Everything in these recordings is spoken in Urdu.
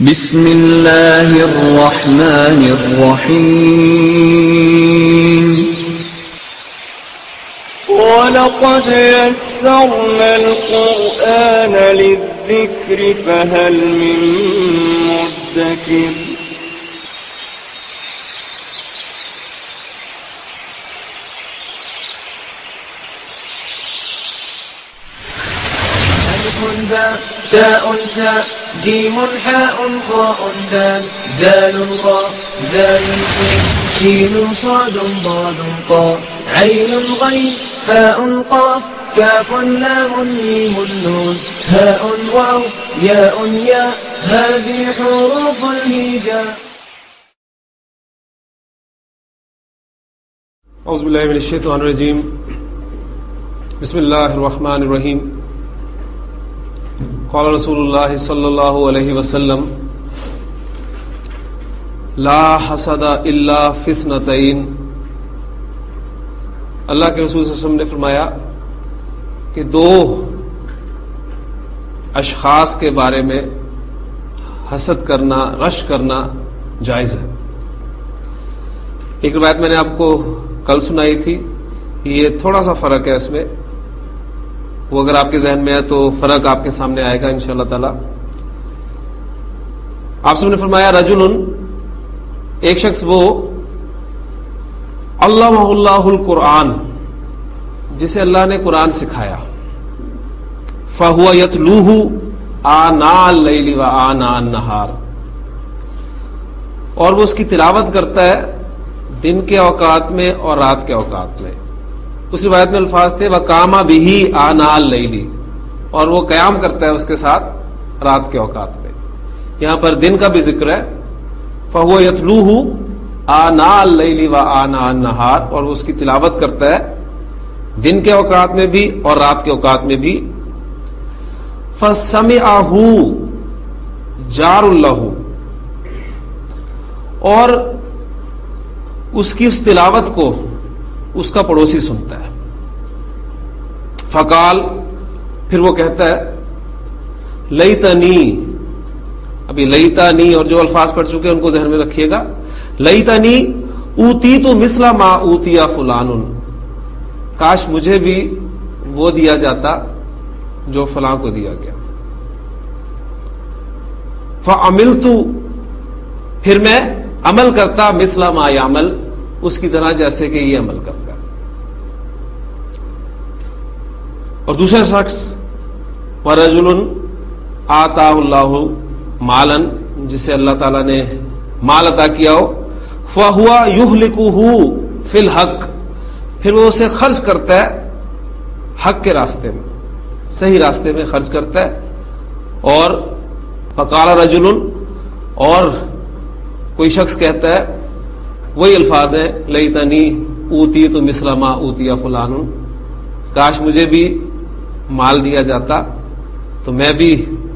بسم اللہ الرحمن الرحیم وَلَقَدْ يَسَّرْنَا الْقُرْآنَ لِلذِّكْرِ فَهَلْ مِن مُّدَّكِرٍ ألف باء تاء ثاء جيم حاء خاء دال ذال راء زال سين شين صاد ضاد طاء عين غين فاء قاف كاف لام ميم نون هاء واو ياء ياء هذه حروف الهجاء. اعوذ باللہ من الشیطان الرجیم بسم اللہ الرحمن الرحیم. قال رسول اللہ صلی اللہ علیہ وسلم لا حسد الا فی اثنتین. اللہ کے رسول صلی اللہ علیہ وسلم نے فرمایا کہ دو اشخاص کے بارے میں حسد کرنا، رش کرنا جائز ہے. ایک روایت میں نے آپ کو کل سنائی تھی، یہ تھوڑا سا فرق ہے اس میں، وہ اگر آپ کے ذہن میں ہے تو فرق آپ کے سامنے آئے گا انشاءاللہ تعالی. آپ سب نے فرمایا رجل، ایک شخص وہ علمہ اللہ القرآن، جسے اللہ نے قرآن سکھایا، فہو یتلوہ آناء اللیل و آناء النہار، اور وہ اس کی تلاوت کرتا ہے دن کے اوقات میں اور رات کے اوقات میں. اس روایت میں الفاظ تھے وَقَامَ بِهِ آنَاءَ اللَّيْلِ، اور وہ قیام کرتا ہے اس کے ساتھ رات کے اوقات میں. یہاں پر دن کا بھی ذکر ہے، فَهُوَ يَتْلُوهُ آنَاءَ اللَّيْلِ وَآنَاءَ النَّهَارِ، اور وہ اس کی تلاوت کرتا ہے دن کے اوقات میں بھی اور رات کے اوقات میں بھی. فَسَمِعَهُ جَارٌ لَهُ، اور اس کی اس تلاوت کو اس کا پڑوسی سنتا ہے. فقال، پھر وہ کہتا ہے لیتنی، ابھی لیتنی اور جو الفاظ پڑھ چکے ہیں ان کو ذہن میں رکھیے گا، لیتنی اوتیت مثل ما اوتی فلان، کاش مجھے بھی وہ دیا جاتا جو فلاں کو دیا گیا. فعملت، پھر میں عمل کرتا مثل ما یعمل، اس کی طرح جیسے کہ یہ عمل کرتا ہے. اور دوسرا شخص وَرَجُلٌ آتَاهُ اللَّهُ مَالًا، جسے اللہ تعالیٰ نے مال عطا کیا ہو، فَهُوَ يُهْلِكُهُ فِي الْحَقِّ، پھر وہ اسے خرچ کرتا ہے حق کے راستے میں، صحیح راستے میں خرچ کرتا ہے. اور فَقَالَ رَجُلٌ، اور کوئی شخص کہتا ہے وہی الفاظ ہیں لیتنی اوتیت مثل ما اوتی فلان، کاش مجھے بھی مال دیا جاتا تو میں بھی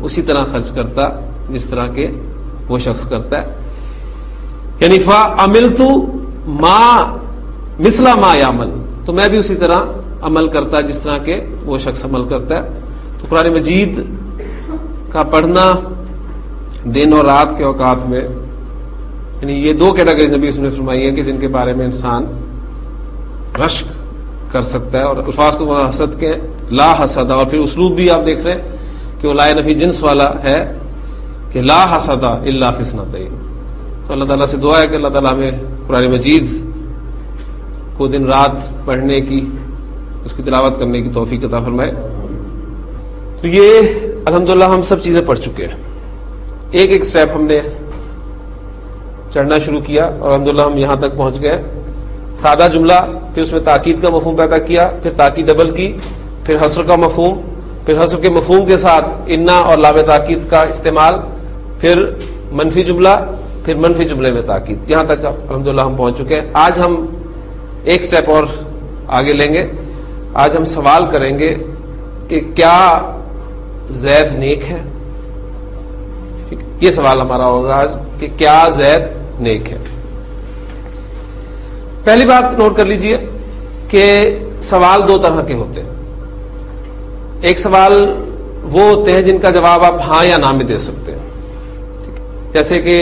اسی طرح خرچ کرتا جس طرح کے وہ شخص کرتا ہے. یعنی فعملت ما مثل ما یعمل، تو میں بھی اسی طرح عمل کرتا جس طرح کے وہ شخص عمل کرتا ہے. تو قرآن مجید کا پڑھنا دن اور رات کے اوقات میں، یعنی یہ دو کیٹیگریز نبی نے فرمائی ہیں کہ جن کے بارے میں انسان رشک کر سکتا ہے. اور الفاظ تو وہاں حسد کے لا حسد، اور پھر اسلوب بھی آپ دیکھ رہے ہیں کہ وہ لا نفی جنس والا ہے کہ لا حسد الا فی اثنتین. تو اللہ تعالیٰ سے دعا ہے کہ اللہ تعالیٰ ہمیں قرآن مجید کو دن رات پڑھنے کی، اس کی تلاوت کرنے کی توفیق عطا فرمائے. تو یہ الحمدللہ ہم سب چیزیں پڑھ چکے ہیں، ایک ایک سٹیپ ہم نے چڑھنا شروع کیا اور الحمدللہ ہم یہاں تک پہنچ گئے. سادہ جملہ، پھر اس میں تاکید کا مفہوم پیدا کیا، پھر تاکید ڈبل کی، پھر حصر کا مفہوم، پھر حصر کے مفہوم کے ساتھ انا اور لام تاکید کا استعمال، پھر منفی جملہ، پھر منفی جملے میں تاکید. یہاں تک الحمدللہ ہم پہنچ چکے ہیں. آج ہم ایک سٹیپ اور آگے لیں گے. آج ہم سوال کریں گے کہ کیا زید نیک ہے؟ یہ سوال ہمارا ہوگا آج کہ کیا زید نیک ہے. پہلی بات نوٹ کر لیجئے کہ سوال دو طرح کے ہوتے ہیں. ایک سوال وہ ہوتے ہیں جن کا جواب آپ ہاں یا نہ میں دے سکتے ہیں. ٹھیک جیسے کہ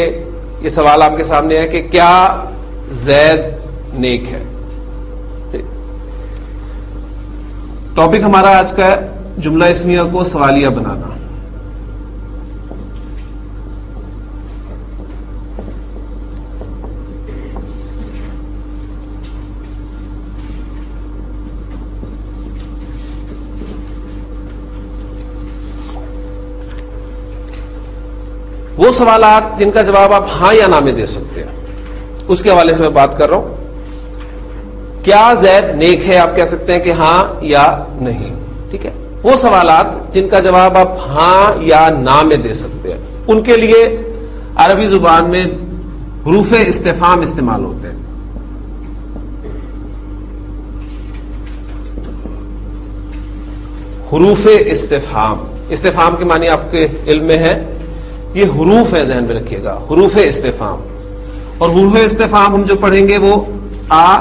یہ سوال آپ کے سامنے ہے کہ کیا زید نیک ہے. ٹاپک ہمارا آج کا ہے جملہ اسمیہ کو سوالیہ بنانا. وہ سوالات جن کا جواب آپ ہاں یا نہ میں دے سکتے ہیں، اس کے حوالے سے میں بات کر رہا ہوں. کیا زید نیک ہے، آپ کہہ سکتے ہیں کہ ہاں یا نہیں. ٹھیک ہے، وہ سوالات جن کا جواب آپ ہاں یا نہ میں دے سکتے ہیں، ان کے لیے عربی زبان میں حروف استفہام استعمال ہوتے ہیں. حروف استفہام، استفہام کے معنی آپ کے علم میں ہے، یہ حروف ہے، ذہن میں رکھیے گا، حروف استفہام. اور حروف استفہام ہم جو پڑھیں گے وہ آ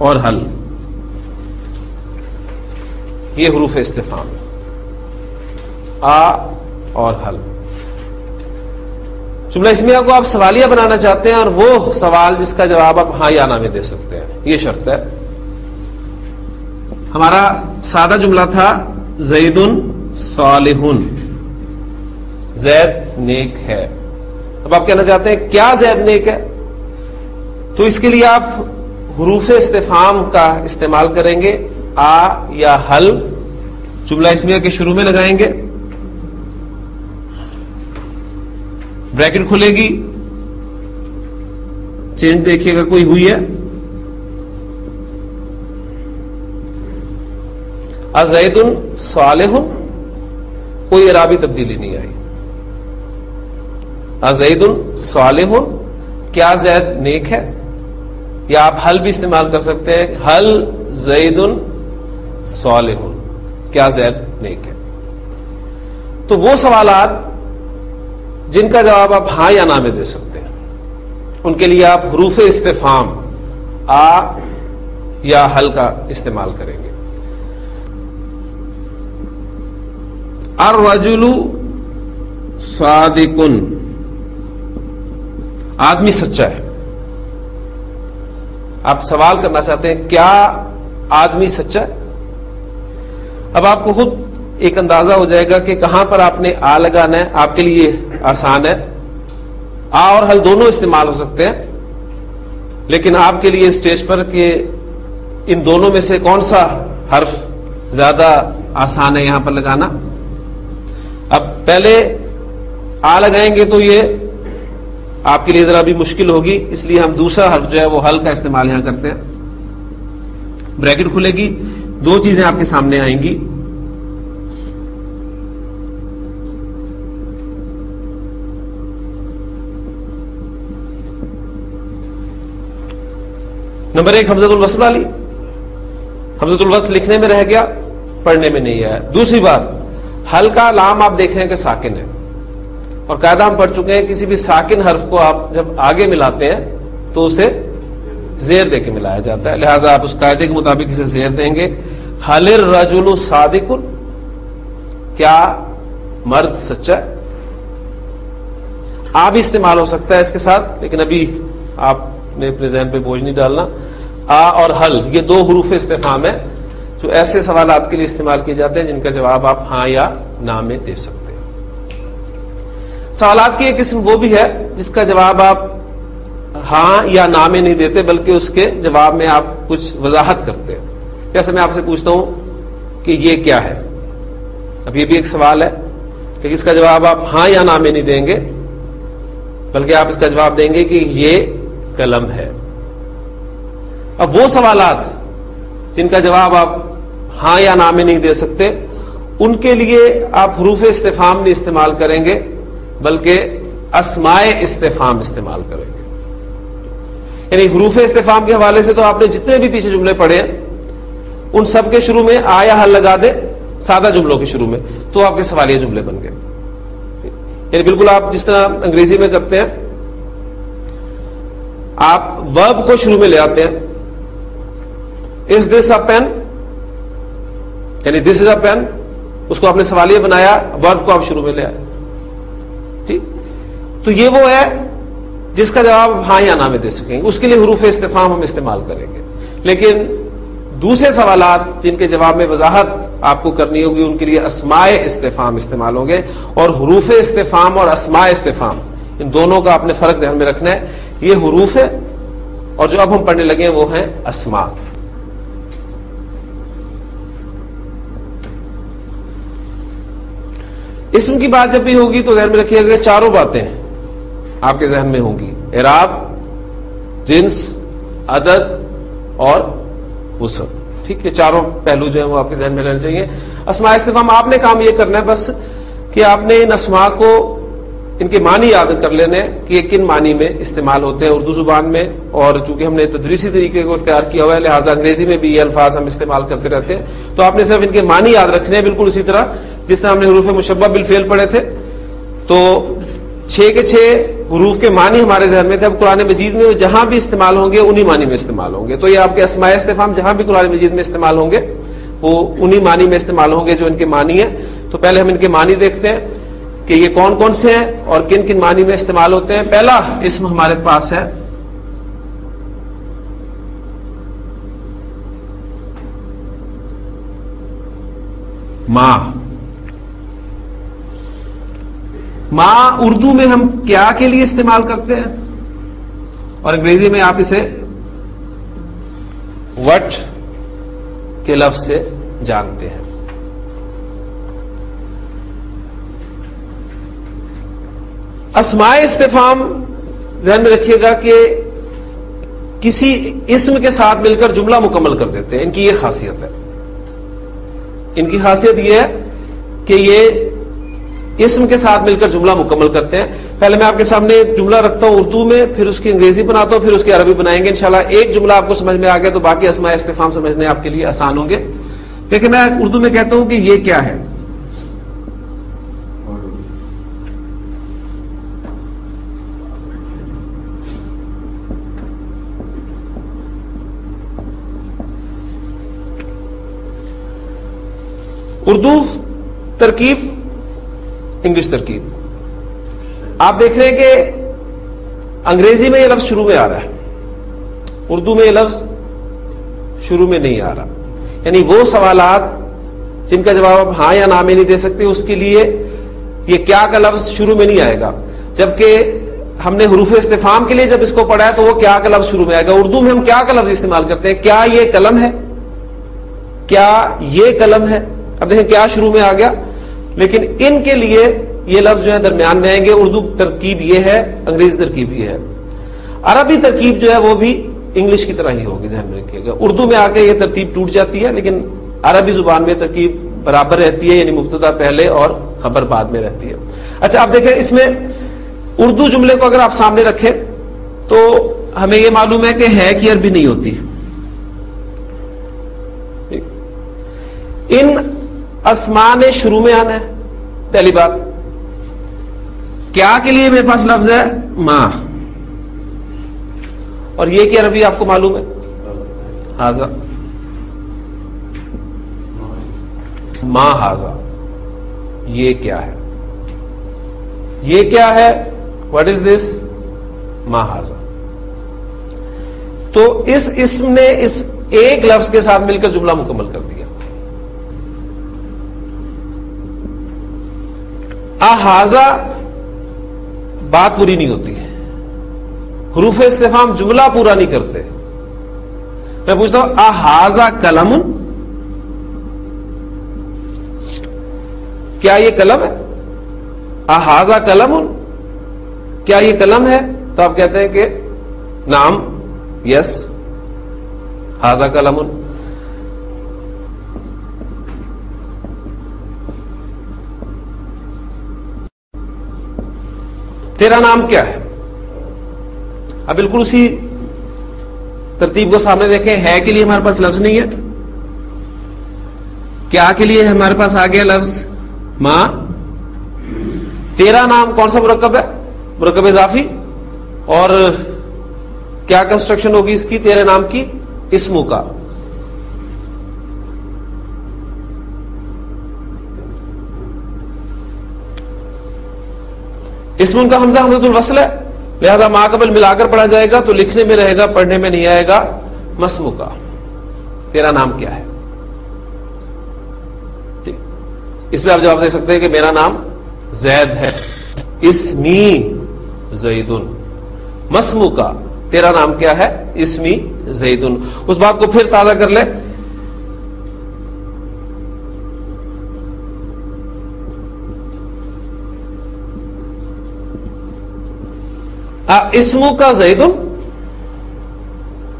اور حل، یہ حروف استفہام، آ اور حل. جملہ اسمیہ کو آپ سوالیہ بنانا چاہتے ہیں اور وہ سوال جس کا جواب آپ ہاں یا نہ میں دے سکتے ہیں، یہ شرط ہے. ہمارا سادہ جملہ تھا زید صالح، زید نیک ہے. اب آپ کہنا چاہتے ہیں کیا زید نیک ہے، تو اس کے لیے آپ حروف استفہام کا استعمال کریں گے. آ یا حل جملہ اسمیہ کے شروع میں لگائیں گے، بریکٹ کھلے گی، چینج دیکھیے گا کوئی ہوئی ہے. ازید صالح، کوئی اعرابی تبدیلی نہیں آئی. ازید صالح، کیا زید نیک ہے. یا آپ حل بھی استعمال کر سکتے ہیں، حل زید صالح، کیا زید نیک ہے. تو وہ سوالات جن کا جواب آپ ہاں یا نہ میں دے سکتے ہیں، ان کے لیے آپ حروف استفہام آ یا حل کا استعمال کریں گے. الرجل صادق، آدمی سچا ہے. آپ سوال کرنا چاہتے ہیں کیا آدمی سچا ہے. اب آپ کو خود ایک اندازہ ہو جائے گا کہ کہاں پر آپ نے آ لگانا ہے. آپ کے لیے آسان ہے، آ اور حل دونوں استعمال ہو سکتے ہیں، لیکن آپ کے لیے اسٹیج پر کہ ان دونوں میں سے کون سا حرف زیادہ آسان ہے یہاں پر لگانا. اب پہلے آ لگائیں گے تو یہ آپ کے لیے ذرا بھی مشکل ہوگی، اس لیے ہم دوسرا حرف جو ہے وہ حل کا استعمال یہاں کرتے ہیں. بریکٹ کھلے گی، دو چیزیں آپ کے سامنے آئیں گی. نمبر 1 حمزۃ الوصل والی، حمزۃ الوصل لکھنے میں رہ گیا، پڑھنے میں نہیں آیا. دوسری بات، حل کا لام آپ دیکھ رہے ہیں کہ ساکن ہے، اور قاعدہ ہم پڑھ چکے ہیں کسی بھی ساکن حرف کو آپ جب آگے ملاتے ہیں تو اسے زیر دے کے ملایا جاتا ہے. لہٰذا آپ اس قاعدے کے مطابق اسے زیر دیں گے. حل الرجل صادق، کیا مرد سچا ہے. آ بھی استعمال ہو سکتا ہے اس کے ساتھ، لیکن ابھی آپ نے اپنے ذہن پہ بوجھ نہیں ڈالنا. آ اور حل یہ دو حروف استفہام ہے جو ایسے سوالات کے لیے استعمال کیے جاتے ہیں جن کا جواب آپ ہاں یا نہ میں دے سکتے ہیں. سوالات کی ایک قسم وہ بھی ہے جس کا جواب آپ ہاں یا نہ میں نہیں دیتے، بلکہ اس کے جواب میں آپ کچھ وضاحت کرتے ہیں. جیسے میں آپ سے پوچھتا ہوں کہ یہ کیا ہے. اب یہ بھی ایک سوال ہے کہ اس کا جواب آپ ہاں یا نہ میں نہیں دیں گے، بلکہ آپ اس کا جواب دیں گے کہ یہ قلم ہے. اب وہ سوالات جن کا جواب آپ ہاں یا نہ میں نہیں دے سکتے، ان کے لیے آپ حروف استفہام نہیں استعمال کریں گے، بلکہ اسماء استفہام استعمال کریں گے. یعنی حروف استفہام کے حوالے سے تو آپ نے جتنے بھی پیچھے جملے پڑھے ہیں ان سب کے شروع میں آ یا حل لگا دے، سادہ جملوں کے شروع میں، تو آپ کے سوالیہ جملے بن گئے. یعنی بالکل آپ جس طرح انگریزی میں کرتے ہیں، آپ ورب کو شروع میں لے آتے ہیں. از دس اے پین، یعنی دس از اے پین، اس کو آپ نے سوالیہ بنایا، ورب کو آپ شروع میں لے آئے. ٹھیک. تو یہ وہ ہے جس کا جواب ہاں یا نہ میں دے سکیں گے، اس کے لیے حروف استفہام ہم استعمال کریں گے. لیکن دوسرے سوالات جن کے جواب میں وضاحت آپ کو کرنی ہوگی ان کے لیے اسماء استفہام استعمال ہوں گے. اور حروف استفہام اور اسماء استفہام ان دونوں کا آپ نے فرق ذہن میں رکھنا ہے. یہ حروف ہے اور جو اب ہم پڑھنے لگے ہیں وہ ہیں اسماء. اسم کی بات جب بھی ہوگی تو ذہن میں رکھیے گا چاروں باتیں آپ کے ذہن میں ہوں گی: اعراب، جنس، عدد اور وسعت. ٹھیک ہے، چاروں پہلو جو ہیں وہ آپ کے ذہن میں رہنے چاہیے. اسماء استفہام آپ نے کام یہ کرنا ہے بس کہ آپ نے ان اسماء کو ان کے معنی یاد کر لینے کہ یہ کن معنی میں استعمال ہوتے ہیں اردو زبان میں. اور چونکہ ہم نے تدریسی طریقے کو اختیار کیا ہوا ہے لہٰذا انگریزی میں بھی یہ الفاظ ہم استعمال کرتے رہتے ہیں. تو آپ نے صرف ان کے معنی یاد رکھنے ہیں، بالکل اسی طرح جس طرح ہم نے حروف مشبہ بالفعل پڑھے تھے. تو 6 کے 6 حروف کے معنی ہمارے ذہن میں تھے. اب قرآن مجید میں جہاں بھی استعمال ہوں گے انہی معنی میں استعمال ہوں گے. تو یہ آپ کے اسماء استفہام جہاں بھی قرآن مجید میں استعمال ہوں گے وہ انہی معنی میں استعمال ہوں گے جو ان کے معنی ہیں. تو پہلے ہم ان کے معنی دیکھتے ہیں کہ یہ کون کون سے ہیں اور کن کن معنی میں استعمال ہوتے ہیں. پہلا اسم ہمارے پاس ہے ماں. ماں اردو میں ہم کیا کے لیے استعمال کرتے ہیں اور انگریزی میں آپ اسے وٹ کے لفظ سے جانتے ہیں. اسماء استفہام ذہن میں رکھیے گا کہ کسی اسم کے ساتھ مل کر جملہ مکمل کر دیتے ہیں. ان کی یہ خاصیت ہے. ان کی خاصیت یہ ہے کہ یہ اسم کے ساتھ مل کر جملہ مکمل کرتے ہیں. پہلے میں آپ کے سامنے جملہ رکھتا ہوں اردو میں، پھر اس کی انگریزی بناتا ہوں، پھر اس کی عربی بنائیں گے انشاءاللہ. ایک جملہ آپ کو سمجھ میں آ گیا تو باقی اسماء استفہام سمجھنے آپ کے لیے آسان ہوں گے. دیکھیں میں اردو میں کہتا ہوں کہ یہ کیا ہے. اردو ترکیب، انگلش ترکیب. آپ دیکھ رہے ہیں کہ انگریزی میں یہ لفظ شروع میں آ رہا ہے، اردو میں یہ لفظ شروع میں نہیں آ رہا. یعنی وہ سوالات جن کا جواب آپ ہاں یا نہ میں نہیں دے سکتے اس کے لیے یہ کیا کا لفظ شروع میں نہیں آئے گا. جبکہ ہم نے حروف استفہام کے لیے جب اس کو پڑھا ہے تو وہ کیا کا لفظ شروع میں آئے گا. اردو میں ہم کیا کا لفظ استعمال کرتے ہیں، کیا یہ قلم ہے، کیا یہ قلم ہے. اب دیکھیں کیا شروع میں آ گیا، لیکن ان کے لیے یہ لفظ جو ہے درمیان میں آئیں گے. اردو ترکیب یہ ہے، انگریزی ترکیب یہ ہے. عربی ترکیب جو ہے وہ بھی انگلش کی طرح ہی ہوگی، ذہن میں رکھیے گا. اردو میں آ کے یہ ترتیب ٹوٹ جاتی ہے لیکن عربی زبان میں ترکیب برابر رہتی ہے، یعنی مبتدا پہلے اور خبر بعد میں رہتی ہے. اچھا اب دیکھیں اس میں اردو جملے کو اگر آپ سامنے رکھیں تو ہمیں یہ معلوم ہے کہ ہے کی عربی نہیں ہوتی. ان اسماء نے شروع میں آنا ہے پہلی بات. کیا کے لیے میرے پاس لفظ ہے ماں، اور یہ کہ عربی آپ کو معلوم ہے ہاذا، ماں ہاذا. یہ کیا ہے، یہ کیا ہے، واٹ از دس، ماں ہاذا. تو اس اسم نے اس ایک لفظ کے ساتھ مل کر جملہ مکمل کر دیا. احاذہ بات پوری نہیں ہوتی ہے، حروف استفہام جملہ پورا نہیں کرتے. میں پوچھتا ہوں احاذہ قلم، کیا یہ قلم ہے؟ احاذہ قلم، کیا یہ قلم ہے؟ تو آپ کہتے ہیں کہ نعم، یس، ھذا قلم. تیرا نام کیا ہے؟ اب بالکل اسی ترتیب کو سامنے دیکھیں. ہے کے لیے ہمارے پاس لفظ نہیں ہے، کیا کے لیے ہمارے پاس آ گیا لفظ ماں. تیرا نام کون سا مرکب ہے؟ مرکب اضافی. اور کیا کنسٹرکشن ہوگی اس کی، تیرے نام کی، اسمو کا. اسم کا حمزہ حمزۃ الوصل ہے، لہذا ما قبل ملا کر پڑھا جائے گا تو لکھنے میں رہے گا، پڑھنے میں نہیں آئے گا. مسمو کا، تیرا نام کیا ہے. ٹھیک، اس پہ آپ جواب دے سکتے ہیں کہ میرا نام زید ہے. اسمی زیدن. مسمو کا، تیرا نام کیا ہے. اسمی زیدن. اس بات کو پھر تازہ کر لے. اسمو کا زیدن،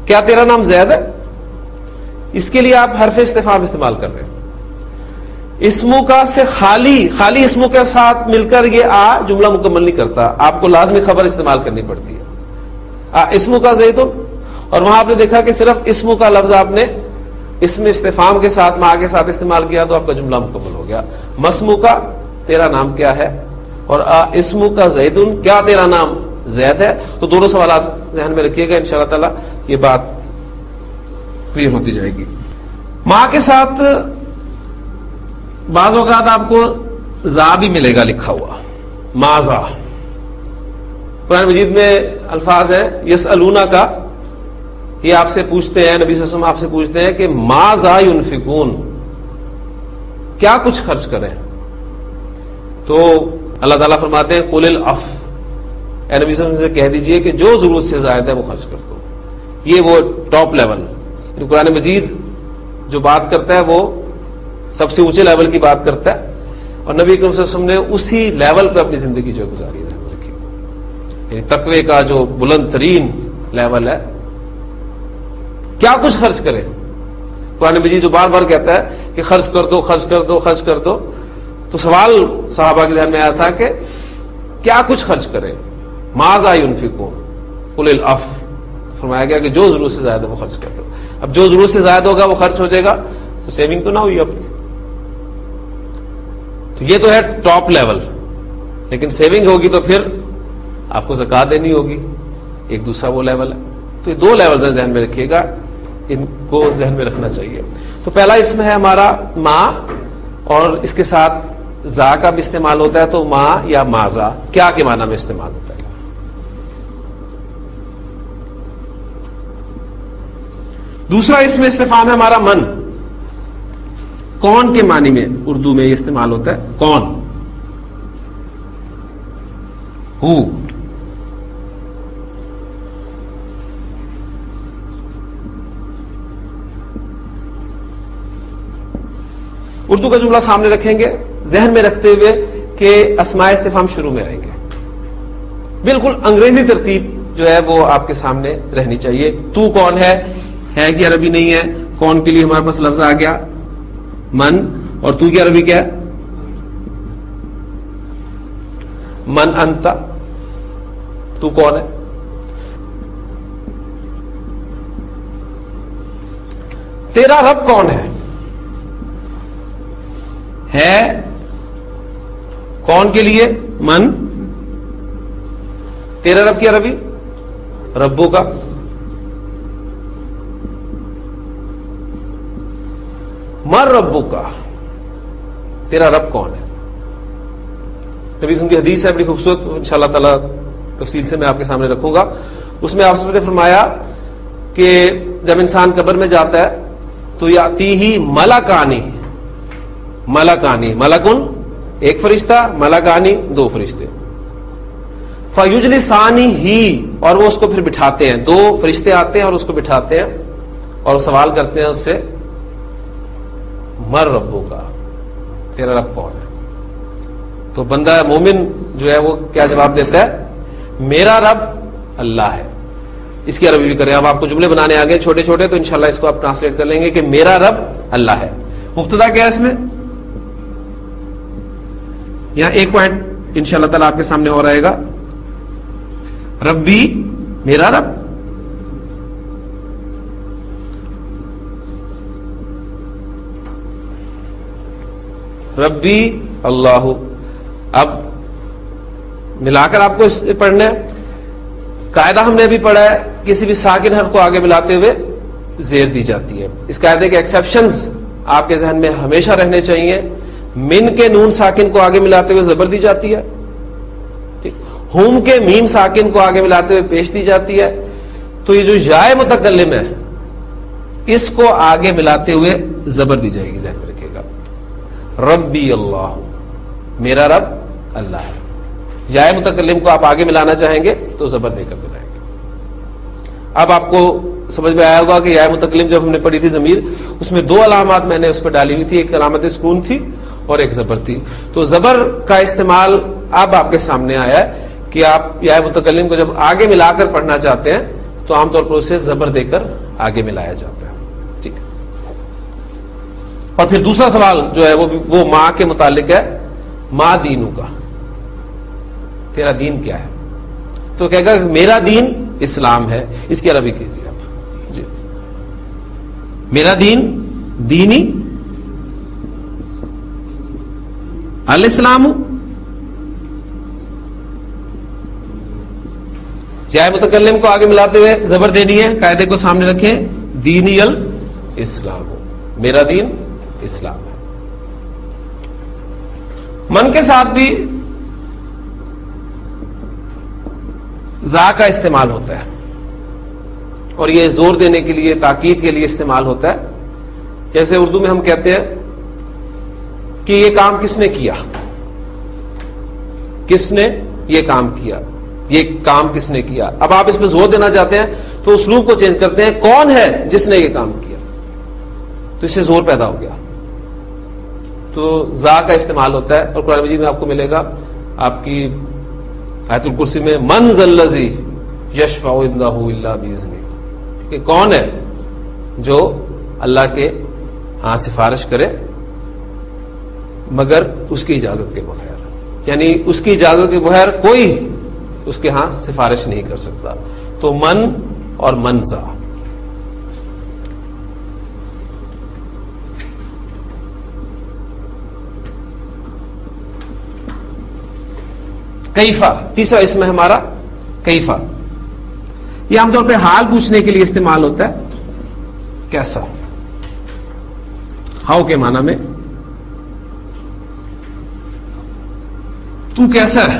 کیا تیرا نام زید ہے. اس کے لیے آپ حرف استفہام استعمال کر رہے ہیں. اسمو کا سے خالی اسمو کے ساتھ مل کر یہ جملہ مکمل نہیں کرتا، آپ کو لازمی خبر استعمال کرنی پڑتی ہے. اسمو کا زیدن، اور وہاں آپ نے دیکھا کہ صرف اسمو کا لفظ آپ نے اسم استفہام کے ساتھ ما کے ساتھ استعمال کیا تو آپ کا جملہ مکمل ہو گیا. مسمو کا، تیرا نام کیا ہے، اور اسمو کا زیدن، کیا تیرا نام زید ہے. تو دونوں سوالات ذہن میں رکھیے گا، انشاءاللہ تعالی یہ بات کلیئر ہوتی جائے گی. ماں کے ساتھ بعض اوقات آپ کو زا بھی ملے گا لکھا ہوا، مازا. قرآن مجید میں الفاظ ہے یسألونا کا، یہ آپ سے پوچھتے ہیں، نبی صلی اللہ علیہ وسلم آپ سے پوچھتے ہیں کہ مازا ينفقون، کیا کچھ خرچ کریں. تو اللہ تعالیٰ فرماتے ہیں قل العفو، اے نبی صلی اللہ علیہ وسلم سے کہہ دیجئے کہ جو ضرورت سے زائد ہے وہ خرچ کر دو. یہ وہ ٹاپ لیول، قرآن مجید جو بات کرتا ہے وہ سب سے اونچے لیول کی بات کرتا ہے، اور نبی اکرم صلی اللہ علیہ وسلم نے اسی لیول پہ اپنی زندگی جو گزاری ہے. یعنی تقوی کا جو بلند ترین لیول ہے، کیا کچھ خرچ کرے. قرآن مجید جو بار بار کہتا ہے کہ خرچ کر دو خرچ کر دو خرچ کر دو، تو سوال صحابہ کے ذہن میں آیا تھا کہ کیا کچھ خرچ کرے. ماذا ينفقون قل العفو، فرمایا گیا کہ جو ضرورت سے زائد ہے وہ خرچ کر دو. اب جو ضرورت سے زائد ہوگا وہ خرچ ہو جائے گا تو سیونگ تو نہ ہوئی آپ کی. تو یہ تو ہے ٹاپ لیول، لیکن سیونگ ہوگی تو پھر آپ کو زکات دینی ہوگی، ایک دوسرا وہ لیول ہے. تو یہ دو لیول ذہن میں رکھیے گا، ان کو ذہن میں رکھنا چاہیے. تو پہلا اسم ہے ہمارا ماں، اور اس کے ساتھ زا کا بھی استعمال ہوتا ہے، تو ماں یا مازا کیا کے معنی میں استعمال ہوتا ہے. دوسرا اسم استفہام ہے ہمارا من. کون کے معنی میں اردو میں یہ استعمال ہوتا ہے. کون، ہو. اردو کا جملہ سامنے رکھیں گے ذہن میں رکھتے ہوئے کہ اسماء استفہام شروع میں آئیں گے. بالکل انگریزی ترتیب جو ہے وہ آپ کے سامنے رہنی چاہیے. تو کون ہے کہ عربی نہیں ہے. کون کے لیے ہمارے پاس لفظ آ گیا من، اور تو کی عربی کیا ہے من انتا. تو کون ہے. تیرا رب کون ہے کون کے لیے من. تیرا رب کی عربی ربو کا. مر ربو کا، تیرا رب کون ہے. نبی کی حدیث ہے بڑی خوبصورت، انشاءاللہ تعالی تفصیل سے میں آپ کے سامنے رکھوں گا. اس میں آپ نے فرمایا کہ جب انسان قبر میں جاتا ہے تو یاتی ہی ملکانی، ملکن ایک فرشتہ، ملکانی دو فرشتے. فیجلسانی ہی، اور وہ اس کو پھر بٹھاتے ہیں. دو فرشتے آتے ہیں اور اس کو بٹھاتے ہیں اور سوال کرتے ہیں اس سے مر ربو کا، تیرا رب کون ہے. تو بندہ مومن جو ہے وہ کیا جواب دیتا ہے میرا رب اللہ ہے. اس کی عربی بھی کریں. اب آپ کو جملے بنانے آ گئے چھوٹے چھوٹے، تو انشاءاللہ اس کو آپ ٹرانسلیٹ کر لیں گے کہ میرا رب اللہ ہے. مبتدا کیا ہے اس میں. یہاں ایک پوائنٹ انشاءاللہ تعالی آپ کے سامنے اور آئے گا. ربی میرا رب، ربی اللہ. اب ملا کر آپ کو اس سے پڑھنا ہے. قاعدہ ہم نے بھی پڑھا ہے کسی بھی ساکن حرف کو آگے ملاتے ہوئے زیر دی جاتی ہے. اس قاعدے کے ایکسیپشنز آپ کے ذہن میں ہمیشہ رہنے چاہیے. من کے نون ساکن کو آگے ملاتے ہوئے زبر دی جاتی ہے. ٹھیک. ہم کے میم ساکن کو آگے ملاتے ہوئے پیش دی جاتی ہے. تو یہ جو یا متکلم ہے اس کو آگے ملاتے ہوئے زبر دی جائے گی. ذہن میں رکھیے گا. ربی اللہ، میرا رب اللہ ہے. یا متکلم کو آپ آگے ملانا چاہیں گے تو زبر دے کر ملائیں گے. اب آپ کو سمجھ میں آیا ہوگا کہ یا متکلم جب ہم نے پڑھی تھی ضمیر، اس میں دو علامات میں نے اس پہ ڈالی ہوئی تھی. ایک علامت سکون تھی اور ایک زبر تھی. تو زبر کا استعمال اب آپ کے سامنے آیا ہے کہ آپ یا متکلم کو جب آگے ملا کر پڑھنا چاہتے ہیں تو عام طور پر اسے زبر دے کر آگے ملایا جاتا ہے. ٹھیک. اور پھر دوسرا سوال جو ہے وہ ماں کے متعلق ہے. ماں دینوں کا، تیرا دین کیا ہے؟ تو کہے گا میرا دین اسلام ہے. اس کی عربی کیجیے آپ. جی، میرا دین دینی الاسلام. یا متکلم کو آگے ملاتے ہوئے زبر دینی ہے. قاعدے کو سامنے رکھیں. دینی الاسلام، میرا دین اسلام ہے. من کے ساتھ بھی زا کا استعمال ہوتا ہے اور یہ زور دینے کے لیے، تاکید کے لیے استعمال ہوتا ہے. جیسے اردو میں ہم کہتے ہیں کہ یہ کام کس نے کیا، کس نے یہ کام کیا، یہ کام کس نے کیا. اب آپ اس پہ زور دینا چاہتے ہیں تو اسلوب کو چینج کرتے ہیں. کون ہے جس نے یہ کام کیا؟ تو اس سے زور پیدا ہو گیا. تو زا کا استعمال ہوتا ہے. اور قرآن مجید میں آپ کو ملے گا، آپ کی آیت الکرسی میں، من ذا الذی یشفع عندہ الا باذنہ، کہ کون ہے جو اللہ کے ہاں سفارش کرے مگر اس کی اجازت کے بغیر. یعنی اس کی اجازت کے بغیر کوئی اس کے ہاں سفارش نہیں کر سکتا. تو من اور منزا. کیفا تیسرا اسم ہے ہمارا کیفا. یہ عام طور پہ حال پوچھنے کے لیے استعمال ہوتا ہے. کیسا، ہاؤ کے معنی میں. تو کیسا ہے؟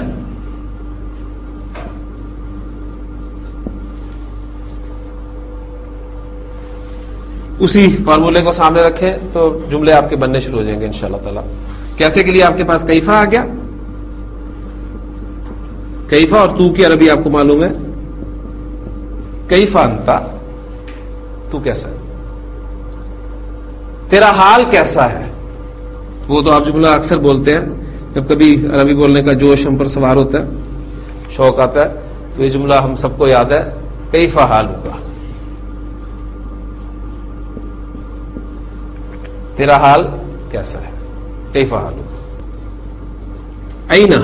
اسی فارمولے کو سامنے رکھیں تو جملے آپ کے بننے شروع ہو جائیں گے انشاءاللہ تعالی. کیسے کے لیے آپ کے پاس کیفا آ گیا. کیفا اور تو کی عربی آپ کو معلوم ہے. کیفا انتا، تو کیسا ہے، تیرا حال کیسا ہے. وہ تو آپ جملہ اکثر بولتے ہیں جب کبھی عربی بولنے کا جوش ہم پر سوار ہوتا ہے، شوق آتا ہے، تو یہ جملہ ہم سب کو یاد ہے. کیفا حال ہوگا، تیرا حال کیسا ہے. کیفا حال ہوگا. اینا،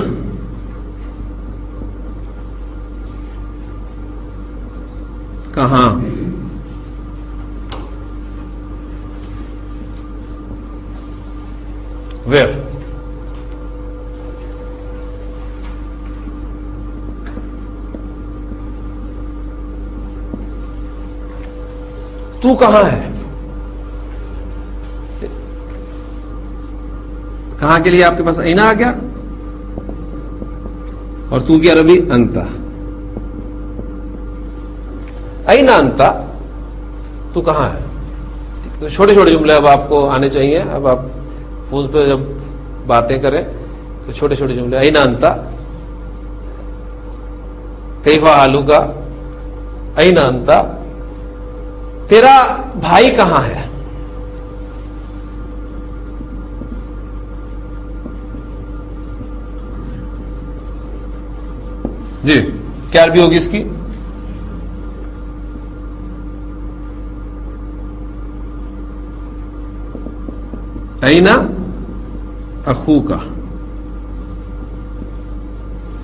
کہاں. ویئر، تو کہاں ہے. کہاں کے لیے آپ کے پاس اینا آ گیا اور تو کی عربی انتا. اینا انتا، تو کہاں ہے. تو چھوٹے چھوٹے جملے اب آپ کو آنے چاہیے. اب آپ فون پہ جب باتیں کریں تو چھوٹے چھوٹے جملے. اینا انتا، کیفا حالوکا. اینا انتا، تیرا بھائی کہاں ہے. جی کیا عربی ہوگی اس کی. اینا اخوکا،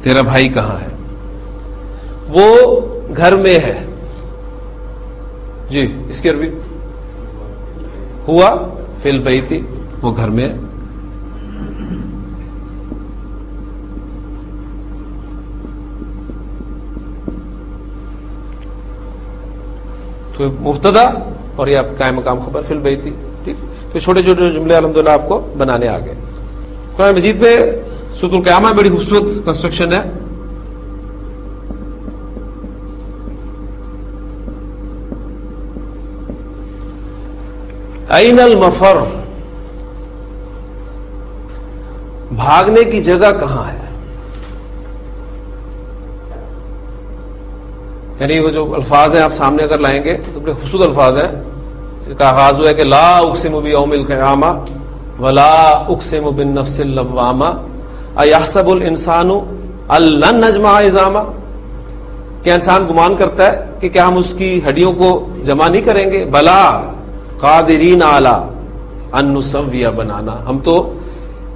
تیرا بھائی کہاں ہے. وہ گھر میں ہے. جی اس کی عربی ہوا فی البیت، وہ گھر میں ہے. تو مبتدا اور یہ آپ قائم مقام خبر فی البیت. ٹھیک. تو چھوٹے چھوٹے جملے الحمدللہ آپ کو بنانے آ گئے. قرآن مجید میں سورۃ القیامہ بڑی خوبصورت کنسٹرکشن ہے. این المفر، بھاگنے کی جگہ کہاں ہے؟ یعنی وہ جو الفاظ ہیں آپ سامنے اگر لائیں گے تو بڑے خصوص الفاظ ہیں، جس کا آغاز ہوا ہے کہ لا اقسم بیوم القیامہ ولا اقسم بالنفس اللوامہ ایحسب الانسان ان لن نجمع عظامہ، کیا انسان گمان کرتا ہے کہ کیا ہم اس کی ہڈیوں کو جمع نہیں کریں گے؟ بلا قادرین علی ان نسوی بنانا، ہم تو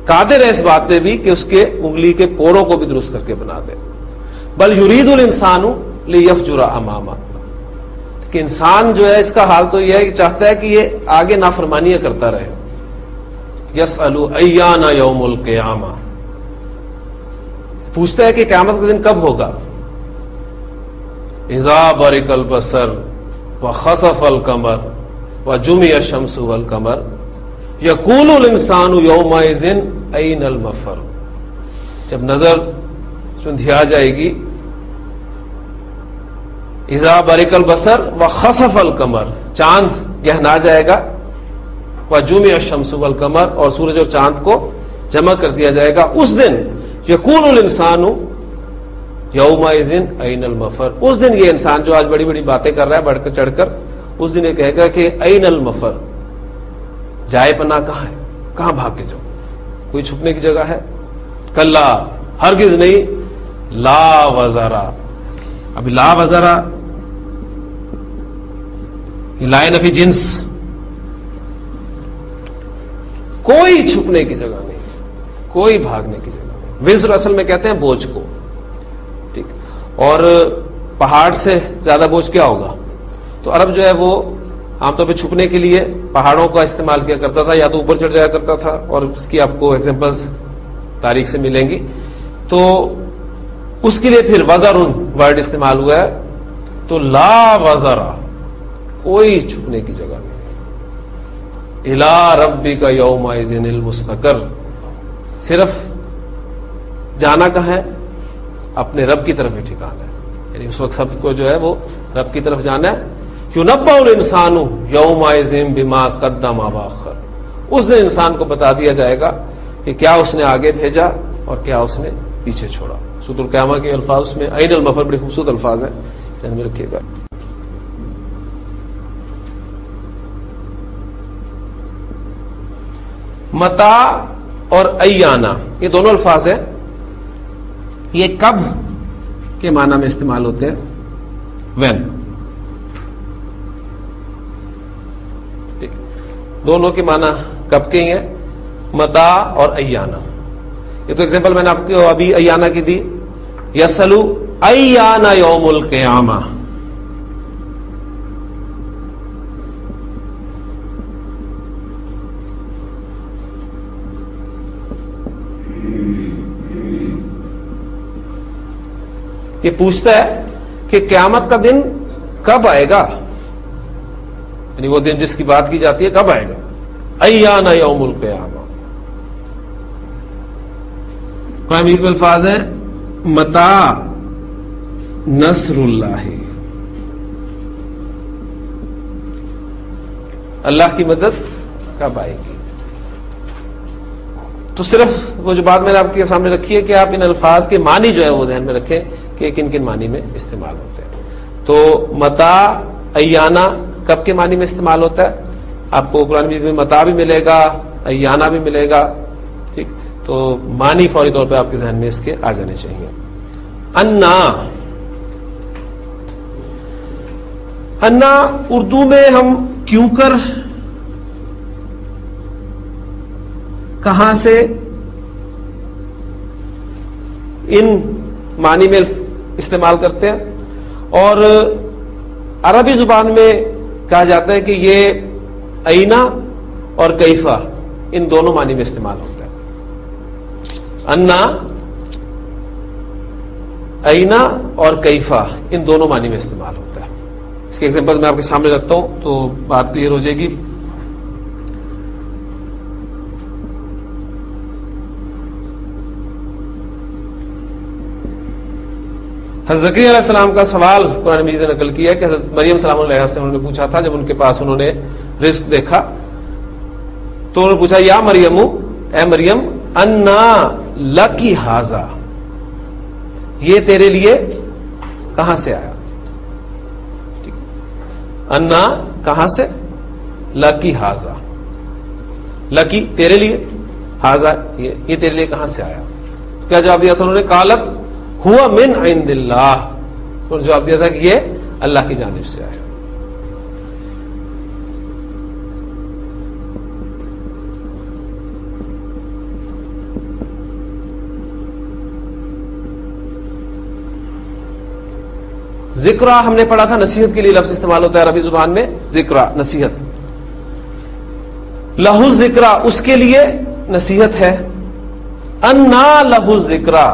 قادر ہے اس بات پہ بھی کہ اس کے انگلی کے پوروں کو بھی درست کر کے بنا دے. بل یرید الانسان لیفجر امامہ، کہ انسان جو ہے اس کا حال تو یہ ہے کہ چاہتا ہے کہ یہ آگے نافرمانیاں کرتا رہے. یسأل ایان یوم القیامہ، پوچھتا ہے کہ قیامت کا دن کب ہوگا. اذا برق البصر وخسف القمر وجمع الشمس والقمر یقول الانسان یومئذ این المفر، جب نظر چندھیا جائے گی، اذا برق البصر وخسف القمر، چاند گہنا جائے گا، وجمع الشمس والقمر، اور سورج اور چاند کو جمع کر دیا جائے گا، اس دن یقول الانسان یومئذ این المفر، اس دن یہ انسان جو آج بڑی بڑی باتیں کر رہا ہے بڑھ کر چڑھ کر، اس دن یہ کہے گا کہ این المفر، جائے پناہ کہاں ہے، کہاں بھاگ کے جاؤں، کوئی چھپنے کی جگہ ہے؟ کلا، ہرگز نہیں، لا وزرا، ابھی لا وزرا لائے نفی جنس، کوئی چھپنے کی جگہ نہیں، کوئی بھاگنے کی جگہ نہیں. وزر اصل میں کہتے ہیں بوجھ کو، ٹھیک، اور پہاڑ سے زیادہ بوجھ کیا ہوگا؟ تو عرب جو ہے وہ عام طور پہ چھپنے کے لیے پہاڑوں کا استعمال کیا کرتا تھا، یا تو اوپر چڑھ جایا کرتا تھا، اور اس کی آپ کو ایگزامپلز تاریخ سے ملیں گی. تو اس کے لیے پھر وزرن ورڈ استعمال ہوا ہے. تو لا وزرا، کوئی چھپنے کی جگہ نہیں. الی ربک یومئذ المستقر، صرف جانا کہاں ہے؟ اپنے رب کی طرف ہی ٹھکانا ہے، یعنی اس وقت سب کو جو ہے وہ رب کی طرف جانا ہے. یُنَبَّأُ الْإِنسَانُ یومئذ بما قدم وأخر، اس دن انسان کو بتا دیا جائے گا کہ کیا اس نے آگے بھیجا اور کیا اس نے پیچھے چھوڑا. سورۃ القیامہ کے الفاظ میں عین المفر بڑے خوبصورت الفاظ ہیں، ذہن میں رکھیے گا. متا اور ایانا، یہ دونوں الفاظ ہیں، یہ کب کے معنی میں استعمال ہوتے ہیں؟ وین. دونوں کے معنی کب کے ہی ہیں، متا اور ایانا. یہ تو ایگزامپل میں نے آپ کو ابھی ایانا کی دی، یسلو ایانا یوم القیامہ. یہ پوچھتا ہے کہ قیامت کا دن کب آئے گا، یعنی وہ دن جس کی بات کی جاتی ہے کب آئے گا. ایانا یوم القیامہ. قرآن مجید میں الفاظ ہیں متا نصر اللہ، اللہ کی مدد کب آئے گی. تو صرف وہ جو بات میں نے آپ کے سامنے رکھی ہے کہ آپ ان الفاظ کے معنی جو ہے وہ ذہن میں رکھیں کہ کن کن معنی میں استعمال ہوتے ہیں. تو متا ایانا کب کے معنی میں استعمال ہوتا ہے؟ آپ کو قرآن مجید میں متا بھی ملے گا، ایانا بھی ملے گا، ٹھیک. تو معنی فوری طور پہ آپ کے ذہن میں اس کے آ جانے چاہیے. انا، انا اردو میں ہم کیوں کر، کہاں سے، ان معنی میں استعمال کرتے ہیں. اور عربی زبان میں کہا جاتا ہے کہ یہ اینا اور کیفا ان دونوں معنی میں استعمال ہوتا ہے. انا، اینا اور کیفا ان دونوں معنی میں استعمال ہوتا ہے. اس کے ایگزامپل میں آپ کے سامنے رکھتا ہوں تو بات کلیئر ہو جائے گی. حضرت زکریا علیہ السلام کا سوال قرآن مجید نے نقل کیا ہے کہ حضرت مریم سلام علیہ سے انہوں نے پوچھا تھا جب ان کے پاس انہوں نے رزق دیکھا تو انہوں نے پوچھا یا مریم، اے مریم، انا لکی ہاذا، یہ تیرے لیے کہاں سے آیا؟ انا کہاں سے، لکی ہاذا، لکی تیرے لیے، ہاذا یہ تیرے لیے کہاں سے آیا؟ کیا جواب دیا تھا انہوں نے؟ قالت ہوا من عند اللہ، انہوں نے جواب دیا تھا کہ یہ اللہ کی جانب سے آیا۔ ذکرہ ہم نے پڑھا تھا، نصیحت کے لیے لفظ استعمال ہوتا ہے عربی زبان میں، ذکرہ نصیحت۔ لہو ذکرہ اس کے لیے نصیحت ہے، انا لہو ذکرہ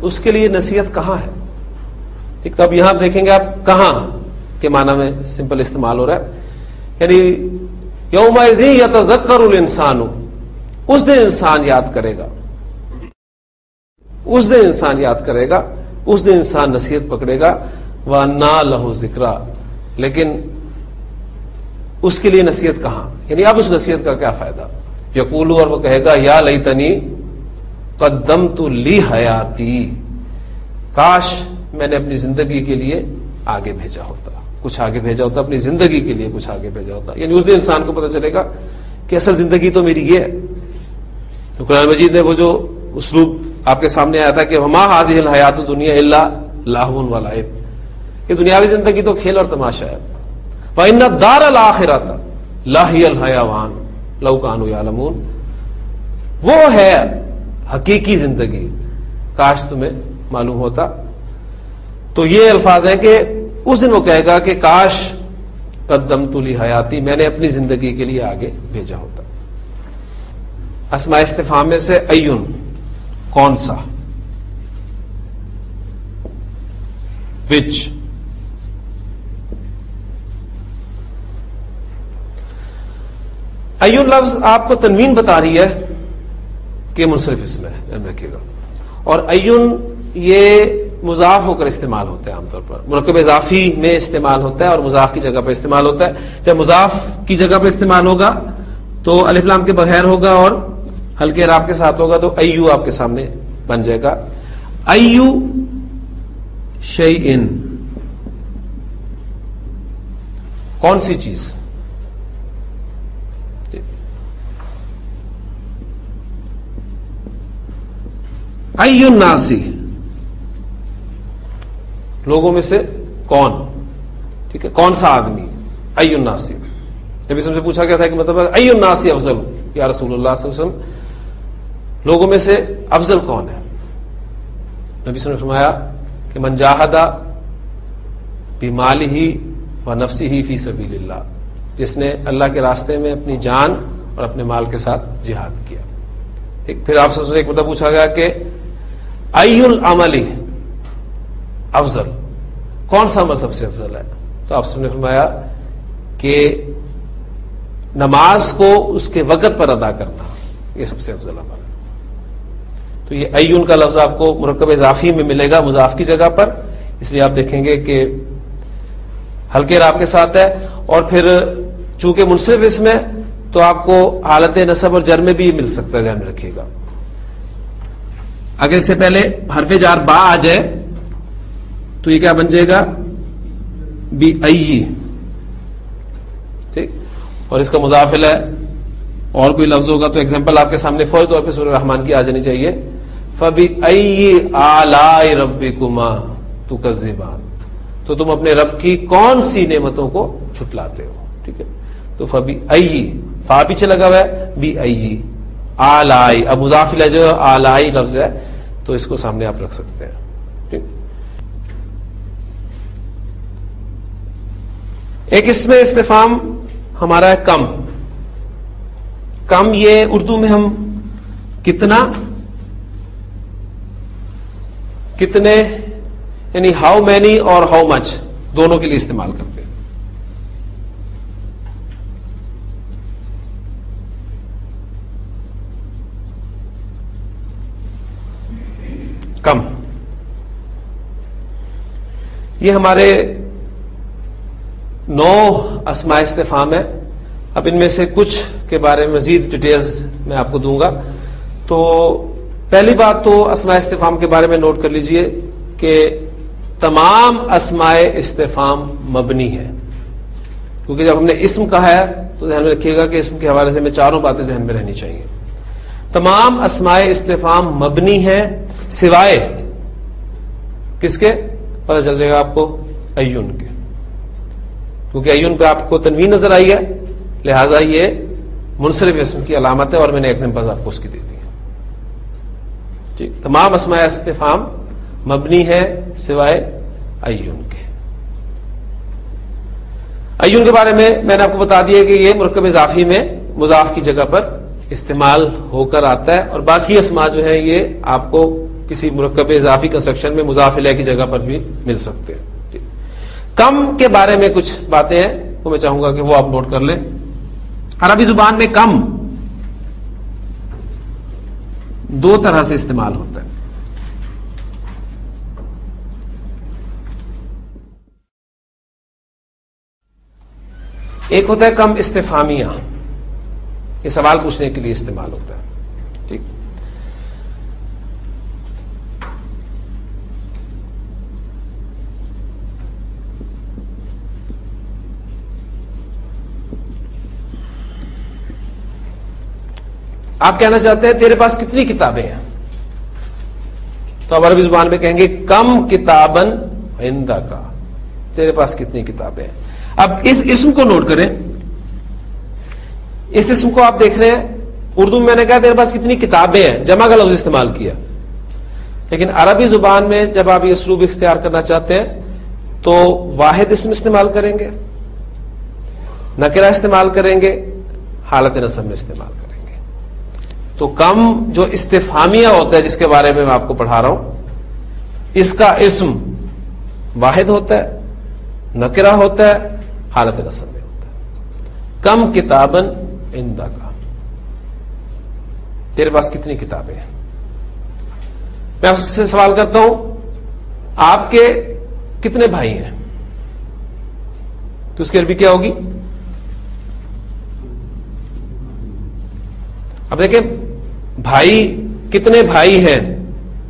اس کے لیے نصیحت کہاں ہے؟ ٹھیک، تو اب یہاں دیکھیں گے آپ کہاں کے معنی میں سمپل استعمال ہو رہا ہے، یعنی یومئذ یتذکر الانسان، اس دن انسان یاد کرے گا، اس دن انسان یاد کرے گا، اس دن انسان نصیحت پکڑے گا، وَأَنَّىٰ لَهُ ذِكْرَىٰ، لیکن اس کے لیے نصیحت کہاں؟ یعنی اب اس نصیحت کا کیا فائدہ؟ یقول، اور وہ کہے گا یا لیتنی قدمت لی حیاتی، کاش میں نے اپنی زندگی کے لیے آگے بھیجا ہوتا، کچھ آگے بھیجا ہوتا، اپنی زندگی کے لیے کچھ آگے بھیجا ہوتا۔ یعنی اس دن انسان کو پتہ چلے گا کہ اصل زندگی تو میری یہ ہے۔ قرآن مجید نے وہ جو اسلوب آپ کے سامنے آیا تھا کہ وما هذه الحیات الدنیا الا لہو ولعب، یہ دنیاوی زندگی تو کھیل اور تماشا ہے، وان الدار الاخرۃ لہی الحیوان لو کانوا یعلمون، وہ ہے حقیقی زندگی، کاش تمہیں معلوم ہوتا۔ تو یہ الفاظ ہیں کہ اس دن وہ کہے گا کہ کاش قدمت لی حیاتی، میں نے اپنی زندگی کے لیے آگے بھیجا ہوتا۔ اسماء استفہام میں سے ایون، کون سا، وچ، ایون لفظ آپ کو تنوین بتا رہی ہے کہ منصرف اسم ہے، ذہن رکھیے گا، اور ایون یہ مضاف ہو کر استعمال ہوتا ہے عام طور پر، مرکب اضافی میں استعمال ہوتا ہے اور مضاف کی جگہ پر استعمال ہوتا ہے۔ جب مضاف کی جگہ پر استعمال ہوگا تو الف لام کے بغیر ہوگا اور ہلکے اعراب کے ساتھ ہوگا، تو ایو آپ کے سامنے بن جائے گا، ایو شیئن، کون سی چیز، ایو الناسی، لوگوں میں سے کون، ٹھیک ہے، کون سا آدمی، ایو الناسی۔ نبی سے پوچھا گیا تھا کہ مطلب ایو الناسی افضل یا رسول اللہ صلی اللہ علیہ وسلم، لوگوں میں سے افضل کون ہے؟ نبی صلی اللہ علیہ وسلم نے فرمایا کہ من جاہد بمالہ ونفسہ فی سبیل اللہ، جس نے اللہ کے راستے میں اپنی جان اور اپنے مال کے ساتھ جہاد کیا۔ ٹھیک، پھر آپ سے ایک مطلب پوچھا گیا کہ ای العمل افضل، کون سا عمل سب سے افضل ہے؟ تو آپ نے فرمایا کہ نماز کو اس کے وقت پر ادا کرنا یہ سب سے افضل عمل ہے۔ تو یہ ایون کا لفظ آپ کو مرکب اضافی میں ملے گا مضاف کی جگہ پر، اس لیے آپ دیکھیں گے کہ ہلکے راب کے ساتھ ہے، اور پھر چونکہ منصرف اس میں تو آپ کو حالت نصب اور جر میں بھی مل سکتا ہے، ذہن میں رکھیے گا۔ اگر اس سے پہلے حرف جار با آ جائے تو یہ کیا بن جائے گا؟ بی ای، ٹھیک، اور اس کا مضافل ہے اور کوئی لفظ ہوگا تو ایگزامپل آپ کے سامنے فوری طور پہ سورہ رحمان کی آ جانی چاہیے، فَبِأَيِّ آلَاءِ رَبِّكُمَا تُكَذِّبَانِ، تو تم اپنے رب کی کون سی نعمتوں کو چھٹلاتے ہو، ٹھیک ہے۔ تو فَبِأَيِّ، فا پیچھے لگا ہوا ہے، بِأَيِّ آلائی، اب مضافل ہے جو آلائی لفظ ہے تو اس کو سامنے آپ رکھ سکتے ہیں، ٹھیک۔ ایک اس میں استفہام ہمارا ہے کم، کم یہ اردو میں ہم کتنا، کتنے یعنی ہاؤ مینی اور ہاؤ مچ دونوں کے لیے استعمال کرتے ہیں۔ کم، یہ ہمارے 9 اسماء استفہام ہے۔ اب ان میں سے کچھ کے بارے میں مزید ڈیٹیلز میں آپ کو دوں گا. تو پہلی بات تو اسماء استفہام کے بارے میں نوٹ کر لیجئے کہ تمام اسماء استفہام مبنی ہے. کیونکہ جب ہم نے اسم کہا ہے تو ذہن میں رکھیے گا کہ اسم کے حوالے سے میں چاروں باتیں ذہن میں رہنی چاہیے. تمام اسماء استفہام مبنی ہے سوائے کس کے؟ پتہ چل جائے گا آپ کو ایون کے، کیونکہ ایون پہ آپ کو تنوین نظر آئی ہے، لہذا یہ منصرف اسم کی علامت ہے، اور میں نے ایگزامپلز آپ کو اس کی دی تھی. ٹھیک، تمام اسماء استفہام مبنی ہے سوائے ایون کے. ایون کے بارے میں نے آپ کو بتا دیا کہ یہ مرکب اضافی میں مضاف کی جگہ پر استعمال ہو کر آتا ہے، اور باقی اسماء جو ہیں یہ آپ کو کسی مرکب اضافی کنسٹرکشن میں مضاف الیہ کی جگہ پر بھی مل سکتے ہیں. کم کے بارے میں کچھ باتیں ہیں وہ میں چاہوں گا کہ وہ آپ نوٹ کر لیں. عربی زبان میں کم دو طرح سے استعمال ہوتا ہے. ایک ہوتا ہے کم استفہامیہ، یہ سوال پوچھنے کے لیے استعمال ہوتا ہے. ٹھیک، آپ کہنا چاہتے ہیں تیرے پاس کتنی کتابیں ہیں، تو اب عربی زبان میں کہیں گے کم کتابن عندک، تیرے پاس کتنی کتابیں ہیں. اب اس اسم کو نوٹ کریں، اس اسم کو آپ دیکھ رہے ہیں، اردو میں نے کہا تیرے پاس کتنی کتابیں ہیں، جمع کا لفظ استعمال کیا، لیکن عربی زبان میں جب آپ یہ اسلوب اختیار کرنا چاہتے ہیں تو واحد اسم استعمال کریں گے، نکرہ استعمال کریں گے، حالت نصب میں استعمال کریں گے. تو کم جو استفہامیہ ہوتا ہے جس کے بارے میں آپ کو پڑھا رہا ہوں، اس کا اسم واحد ہوتا ہے، نکرہ ہوتا ہے، حالت نصب میں ہوتا ہے. کم کتابن عندک، تیرے پاس کتنی کتابیں ہیں. میں آپ سے سوال کرتا ہوں آپ کے کتنے بھائی ہیں، تو اس کی عربی کیا ہوگی؟ اب دیکھیں بھائی کتنے بھائی ہیں،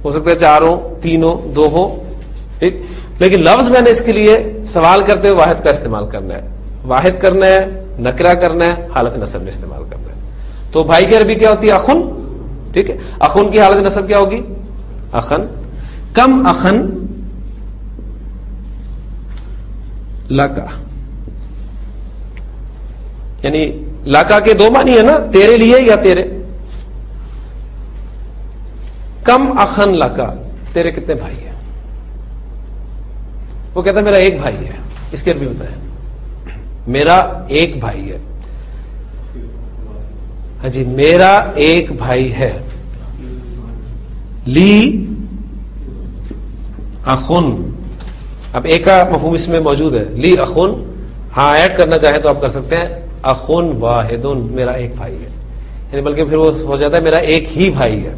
ہو سکتا ہے 4 ہو، 3 ہو، 2 ہو، ٹھیک، لیکن لفظ میں نے اس کے لیے سوال کرتے ہوئے واحد کا استعمال کرنا ہے. واحد کرنا ہے، نکرہ کرنا ہے، حالت نصب میں استعمال کرنا ہے. تو بھائی کی عربی کیا ہوتی ہے؟ اخن. ٹھیک ہے، اخن کی حالت نصب کیا ہوگی؟ اخن. کم اخن لکا، یعنی لاکا کے 2 معنی ہے نا، تیرے لیے یا تیرے. کم اخن لکا، تیرے کتنے بھائی ہیں؟ وہ کہتا ہے میرا ایک بھائی ہے. اس کے عربی بتائیں. میرا ایک بھائی ہے. ہاں جی، میرا ایک بھائی ہے. لی اخن، اب ایک کا مفہوم اس میں موجود ہے، لی اخن. ہاں ایڈ کرنا چاہیں تو آپ کر سکتے ہیں، اخن واحدن، میرا ایک بھائی ہے، یعنی بلکہ پھر وہ ہو جاتا ہے میرا ایک ہی بھائی ہے،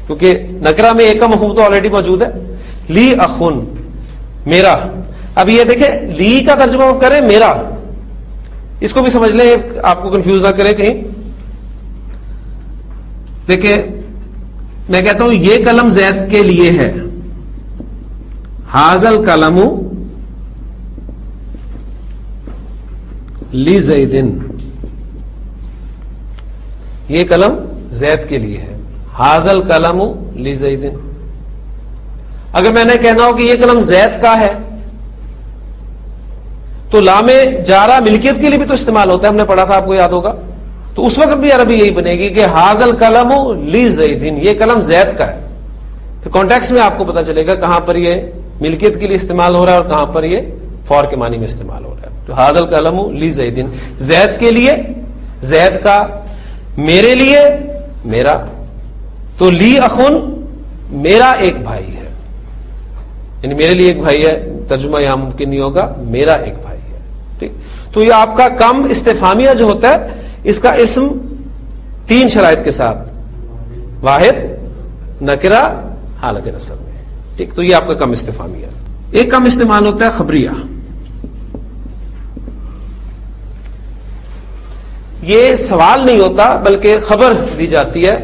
کیونکہ نکرہ میں ایک کا مفہوم تو آلریڈی موجود ہے. لی اخن، میرا. اب یہ دیکھیں لی کا ترجمہ کریں میرا، اس کو بھی سمجھ لیں، آپ کو کنفیوز نہ کریں کہیں. دیکھیں میں کہتا ہوں یہ قلم زید کے لیے ہے، حاضل قلم لی زیدن، یہ قلم زید کے لیے ہے، حاضل قلم لی زیدن. اگر میں نے کہنا ہو کہ یہ قلم زید کا ہے تو لام جارہ ملکیت کے لیے بھی تو استعمال ہوتا ہے، ہم نے پڑھا تھا، آپ کو یاد ہوگا. تو اس وقت بھی عربی یہی بنے گی کہ حاضل قلم لی زیدن، یہ قلم زید کا ہے. پھر کانٹیکس میں آپ کو پتا چلے گا کہاں پر یہ ملکیت کے لیے استعمال ہو رہا ہے اور کہاں پر یہ فور کے معنی میں استعمال ہو رہا ہے. تو حاضل قلم لی زیدن، زید کے لیے، زید کا، میرے لیے، میرا. تو لی اخن، میرا ایک بھائی ہے، یعنی میرے لیے ایک بھائی ہے، ترجمہ یہاں ممکن نہیں ہوگا، میرا ایک بھائی ہے. ٹھیک، تو یہ آپ کا کم استفہامیہ جو ہوتا ہے اس کا اسم 3 شرائط کے ساتھ، واحد، نکرہ، حالت نصب میں. ٹھیک، تو یہ آپ کا کم استفہامیہ. ایک کم استعمال ہوتا ہے خبریہ. یہ سوال نہیں ہوتا بلکہ خبر دی جاتی ہے.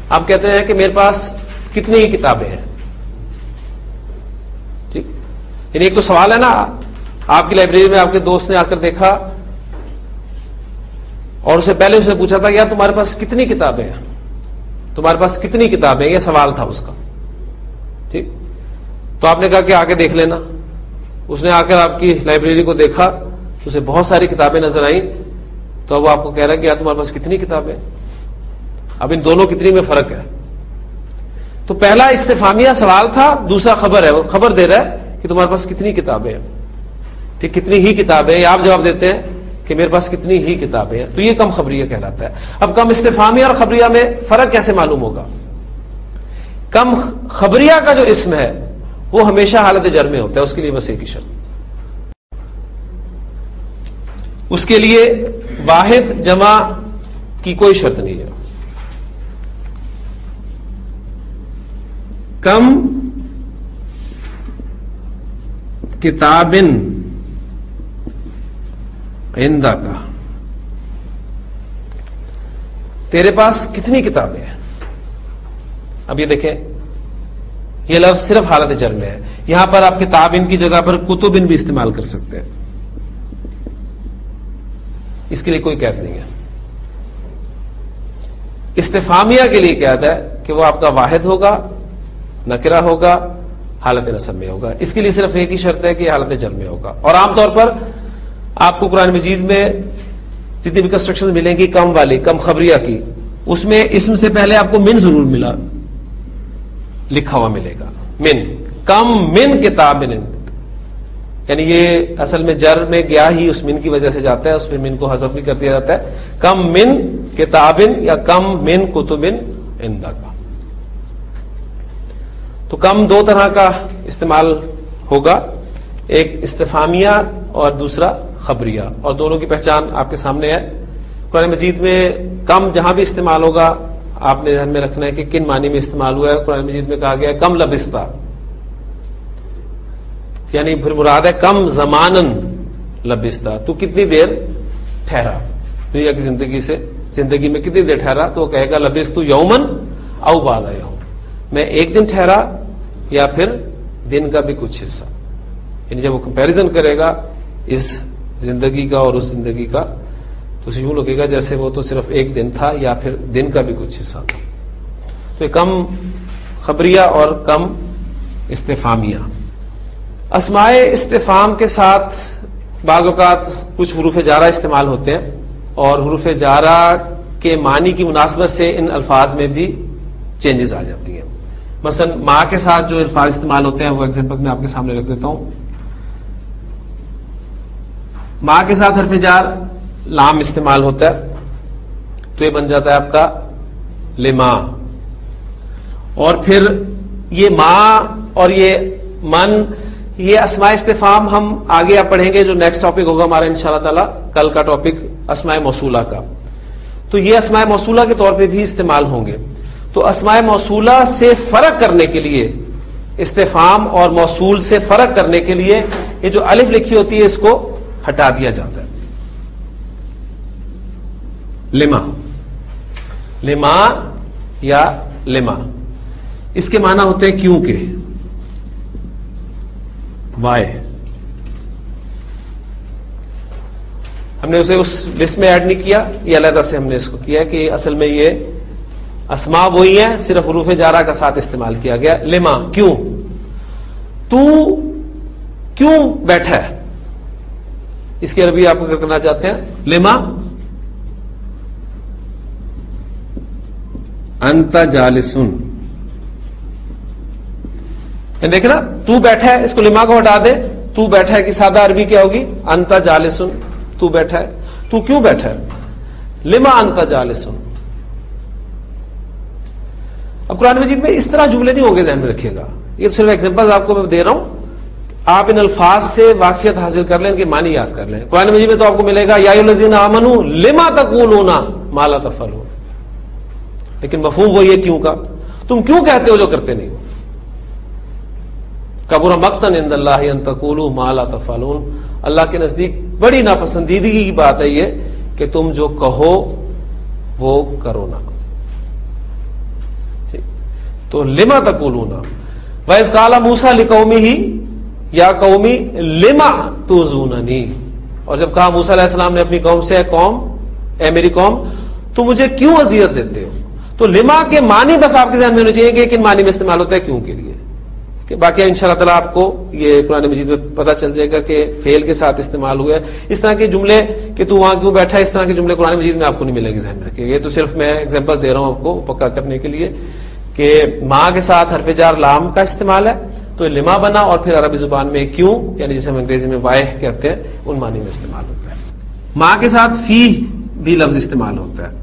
آپ کہتے ہیں کہ میرے پاس کتنی کتابیں ہیں, ٹھیک, یعنی ایک تو سوال ہے نا, آپ کی لائبریری میں آپ کے دوست نے آ کر دیکھا اور اسے پہلے اسے پوچھا تھا کہ یار تمہارے پاس کتنی کتابیں ہیں, تمہارے پاس کتنی کتابیں, یہ سوال تھا اس کا, ٹھیک. تو آپ نے کہا کہ آ کے دیکھ لینا. اس نے آ کر آپ کی لائبریری کو دیکھا, اسے بہت ساری کتابیں نظر آئیں, تو اب آپ کو کہہ رہا ہے کہ یار تمہارے پاس کتنی کتابیں. اب ان دونوں کتنی میں فرق ہے. تو پہلا استفہامیہ سوال تھا, دوسرا خبر ہے, وہ خبر دے رہا ہے کہ تمہارے پاس کتنی کتابیں ہیں, ٹھیک, کتنی ہی کتابیں ہیں. آپ جواب دیتے ہیں کہ میرے پاس کتنی ہی کتابیں ہیں, تو یہ کم خبریہ کہلاتا ہے. اب کم استفہامیہ اور خبریہ میں فرق کیسے معلوم ہوگا؟ کم خبریہ کا جو اسم ہے وہ ہمیشہ حالت جر میں ہوتا ہے, اس کے لیے بس ایک ہی شرط, اس کے لیے واحد جمع کی کوئی شرط نہیں ہے. کم کتابن عندہ کا, تیرے پاس کتنی کتابیں ہیں. اب یہ دیکھیں, یہ لفظ صرف حالت جر میں ہے. یہاں پر آپ کتابن کی جگہ پر کتبن بھی استعمال کر سکتے ہیں, اس کے لیے کوئی قید نہیں ہے. استفہامیہ کے لیے قید ہے کہ وہ آپ کا واحد ہوگا, نکرہ ہوگا, حالت نصب میں ہوگا. اس کے لیے صرف ایک ہی شرط ہے کہ حالت جر میں ہوگا. اور عام طور پر آپ کو قرآن مجید میں جتنی بھی کنسٹرکشن ملیں گی کم والی, کم خبریہ کی, اس میں اسم سے پہلے آپ کو من ضرور ملا لکھا ہوا ملے گا. من, کم من کتاب, یعنی یہ اصل میں جر میں گیا ہی اس من کی وجہ سے جاتا ہے, اس میں من کو حذف بھی کر دیا جاتا ہے. کم من کتابن یا کم من کتبن عندہ کا. تو کم دو طرح کا استعمال ہوگا, ایک استفہامیہ اور دوسرا خبریہ, اور دونوں کی پہچان آپ کے سامنے ہے. قرآن مجید میں کم جہاں بھی استعمال ہوگا آپ نے ذہن میں رکھنا ہے کہ کن معنی میں استعمال ہوا ہے. قرآن مجید میں کہا گیا ہے کم لبستہ, یعنی پھر مراد ہے کم زمانن لبستہ, تو کتنی دیر ٹھہرا دنیا کی زندگی میں کتنی دیر ٹھہرا. تو وہ کہے گا لبستو یومن او بعض یوم, میں ایک دن ٹھہرا یا پھر دن کا بھی کچھ حصہ. یعنی جب وہ کمپیریزن کرے گا اس زندگی کا اور اس زندگی کا, تو اسے یوں لگے گا جیسے وہ تو صرف ایک دن تھا یا پھر دن کا بھی کچھ حصہ تھا. تو کم خبریہ اور کم استفہامیہ. اسماء استفہام کے ساتھ بعض اوقات کچھ حروف جارہ استعمال ہوتے ہیں, اور حروف جارہ کے معنی کی مناسبت سے ان الفاظ میں بھی چینجز آ جاتی ہیں. مثلا ماں کے ساتھ جو الفاظ استعمال ہوتے ہیں وہ ایگزامپلز میں آپ کے سامنے رکھ دیتا ہوں. ماں کے ساتھ حرف جار لام استعمال ہوتا ہے, تو یہ بن جاتا ہے آپ کا لما. اور پھر یہ ماں اور یہ من, یہ اسماء استفہام ہم آگے آپ پڑھیں گے, جو نیکسٹ ٹاپک ہوگا ہمارا انشاءاللہ تعالی کل کا ٹاپک اسماء موصولہ کا. تو یہ اسماء موصولہ کے طور پہ بھی استعمال ہوں گے. تو اسماء موصولہ سے فرق کرنے کے لیے, استفہام اور موصول سے فرق کرنے کے لیے یہ جو الف لکھی ہوتی ہے اس کو ہٹا دیا جاتا ہے. لما, لما یا لما, اس کے معنی ہوتے ہیں کیونکہ, وائے. ہم نے اسے اس لسٹ میں ایڈ نہیں کیا, یہ علیحدہ سے ہم نے اس کو کیا کہ اصل میں یہ اسماء وہی ہیں, صرف حروف جارہ کا ساتھ استعمال کیا گیا. لما, کیوں, تو کیوں بیٹھا ہے, اس کی عربی آپ اگر کرنا چاہتے ہیں لما انت جالسن. دیکھ نا, تو بیٹھا ہے, اس کو لما کو ہٹا دے, تو بیٹھا ہے کی سادہ عربی کیا ہوگی, انت جالسن, تو بیٹھا ہے. تو کیوں بیٹھا ہے, لما انت جالسن. اب قرآن مجید میں اس طرح جملے نہیں ہوں گے, ذہن میں رکھیے گا, یہ تو صرف ایگزامپل آپ کو میں دے رہا ہوں, آپ ان الفاظ سے واقفیت حاصل کر لیں, ان کے معنی یاد کر لیں. قرآن مجید میں تو آپ کو ملے گا یا ایھا الذین آمنوا لما تقولون ما لا تفعلون, لیکن مفہوم وہ یہ کیوں کا, تم کیوں کہتے ہو جو کرتے نہیں ہو. کبر مقتا عند اللہ ان تقولوا ما لا تفعلون, اللہ کے نزدیک بڑی ناپسندیدگی کی بات ہے یہ کہ تم جو کہو وہ کرو نا. تو لما تقولون وَإِذْ قَالَ مُوسَىٰ لِقَوْمِهِ یا قومی لما تُؤْذُونَنِی، اور جب کہا موسیٰ علیہ السلام نے اپنی قوم سے اے میری قوم تو مجھے کیوں اذیت دیتے ہو. تو لما کے معنی بس آپ کے ذہن میں ہونے چاہیے کہ کن معنی میں استعمال ہوتا ہے کیوں کے لیے، کہ باقی انشاءاللہ تعالیٰ آپ کو یہ قرآن مجید میں پتہ چل جائے گا کہ فعل کے ساتھ استعمال ہوئے. اس طرح کے جملے کہ تو وہاں کیوں بیٹھا ہے، اس طرح کے جملے قرآن مجید میں آپ کو نہیں ملے گی، ذہن میں رکھیے. یہ تو صرف میں ایگزامپل دے رہا ہوں آپ کو پکا کرنے کے لیے کہ ماں کے ساتھ حرف جار لام کا استعمال ہے تو لما بنا، اور پھر عربی زبان میں کیوں یعنی جسے ہم انگریزی میں وائی کہتے ہیں ان معنی میں استعمال ہوتا ہے. ماں کے ساتھ فی بھی لفظ استعمال ہوتا ہے،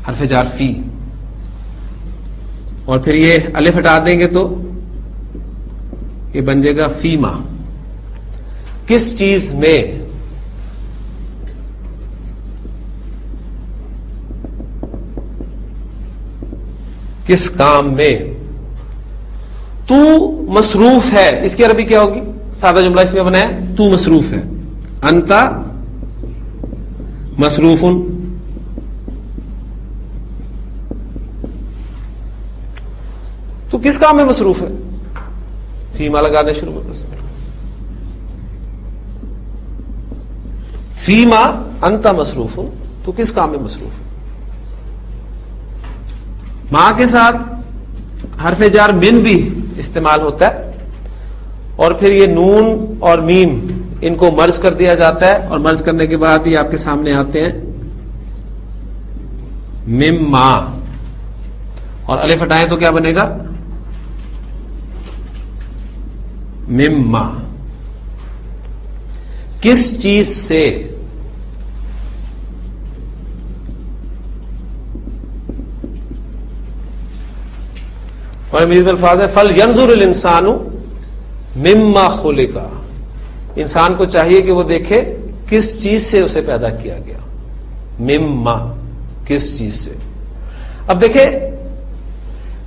حرف جار فی، اور پھر یہ الف ہٹا دیں گے تو یہ بن جائے گا فی ماں. کس چیز میں، کس کام میں. تو مصروف ہے، اس کی عربی کیا ہوگی؟ سادہ جملہ اس میں بنایا تو مصروف ہے، انتا مصروف. تو کس کام میں مصروف ہے؟ فیما لگا دیں شروع میں، بس فیما انتا مصروف، تو کس کام میں مصروف ہے. ماں کے ساتھ حرف جار من بھی استعمال ہوتا ہے، اور پھر یہ نون اور میم ان کو مرج کر دیا جاتا ہے، اور مرج کرنے کے بعد یہ آپ کے سامنے آتے ہیں مم ماں، اور الف ہٹائیں تو کیا بنے گا؟ مم ماں. کس چیز سے، اور مزید الفاظ ہے فل ینظر الانسان مما خلق، انسان کو چاہیے کہ وہ دیکھے کس چیز سے اسے پیدا کیا گیا. مما، کس چیز سے. اب دیکھیں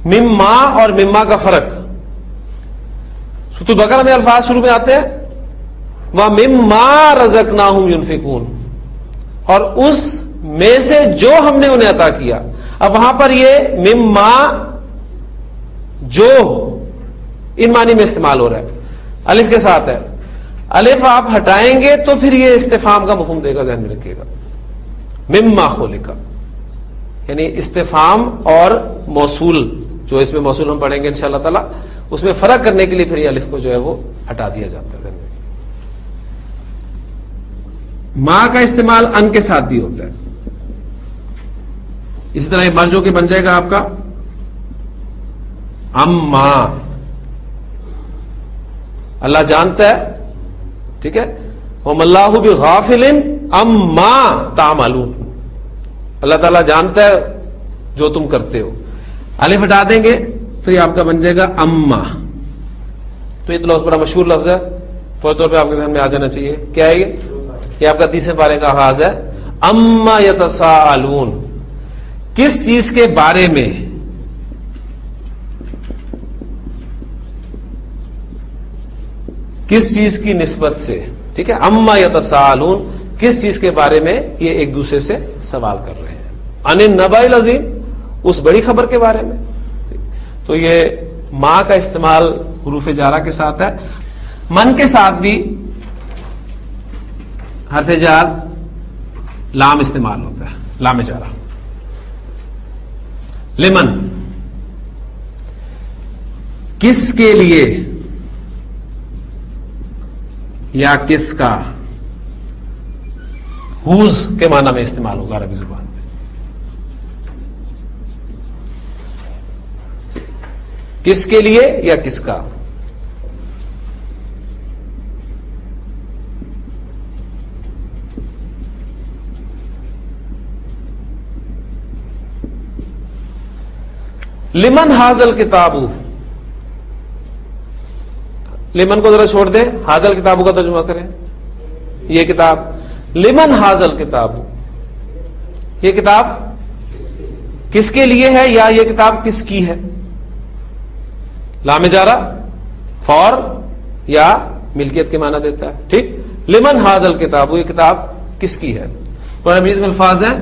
مما اور مما کا فرق. سورۃ البقرہ میں الفاظ شروع میں آتے ہیں وَمِمَّا رَزَقْنَاهُمْ يُنْفِقُونَ، اور اس میں سے جو ہم نے انہیں عطا کیا. اب وہاں پر یہ مما جو ان معنی میں استعمال ہو رہا ہے، الف کے ساتھ ہے. الف آپ ہٹائیں گے تو پھر یہ استفہام کا مفہوم دے گا، ذہن میں رکھیے گا. مما خلق یعنی استفہام اور موصول، جو اس میں موصول ہم پڑھیں گے انشاءاللہ تعالی، اس میں فرق کرنے کے لیے پھر یہ الف کو جو ہے وہ ہٹا دیا جاتا ہے. ماں کا استعمال ان کے ساتھ بھی ہوتا ہے. اسی طرح یہ مرج ہو کے بن جائے گا آپ کا اما. اللہ جانتا ہے، ٹھیک ہے، وَمَا اللَّهُ بِغَافِلٍ عَمَّا تَعْمَلُونَ، اللہ تعالیٰ جانتا ہے جو تم کرتے ہو. الف ہٹا دیں گے تو یہ آپ کا بن جائے گا اما. تو یہ تو لفظ بڑا مشہور لفظ ہے، فوری طور پہ آپ کے ذہن میں آ جانا چاہیے. کیا ہے یہ آپ کا 30 پارے کا آغاز ہے. اما یتساءلون، کس چیز کے بارے میں، کس چیز کی نسبت سے. ٹھیک ہے، اما یتساءلون، کس چیز کے بارے میں یہ ایک دوسرے سے سوال کر رہے ہیں. عن النبأ العظیم، اس بڑی خبر کے بارے میں. تو یہ ماں کا استعمال حروف جارہ کے ساتھ ہے. من کے ساتھ بھی حرف جار لام استعمال ہوتا ہے، لام جارہ. لمن، کس کے لیے یا کس کا. ہوز کے معنی میں استعمال ہوگا عربی زبان میں. کس کے لیے یا کس کا. لمن حاضل کتابو، لمن کو ذرا چھوڑ دیں، حاضل کتابو کا ترجمہ کریں. یہ کتاب، لمن حاضل کتابو، یہ کتاب کس کے لیے ہے یا یہ کتاب کس کی ہے. لام جارہ فور یا ملکیت کے معنی دیتا ہے. ٹھیک، لمن حاضل کتابو، یہ کتاب کس کی ہے. قرآن مجید میں الفاظ ہیں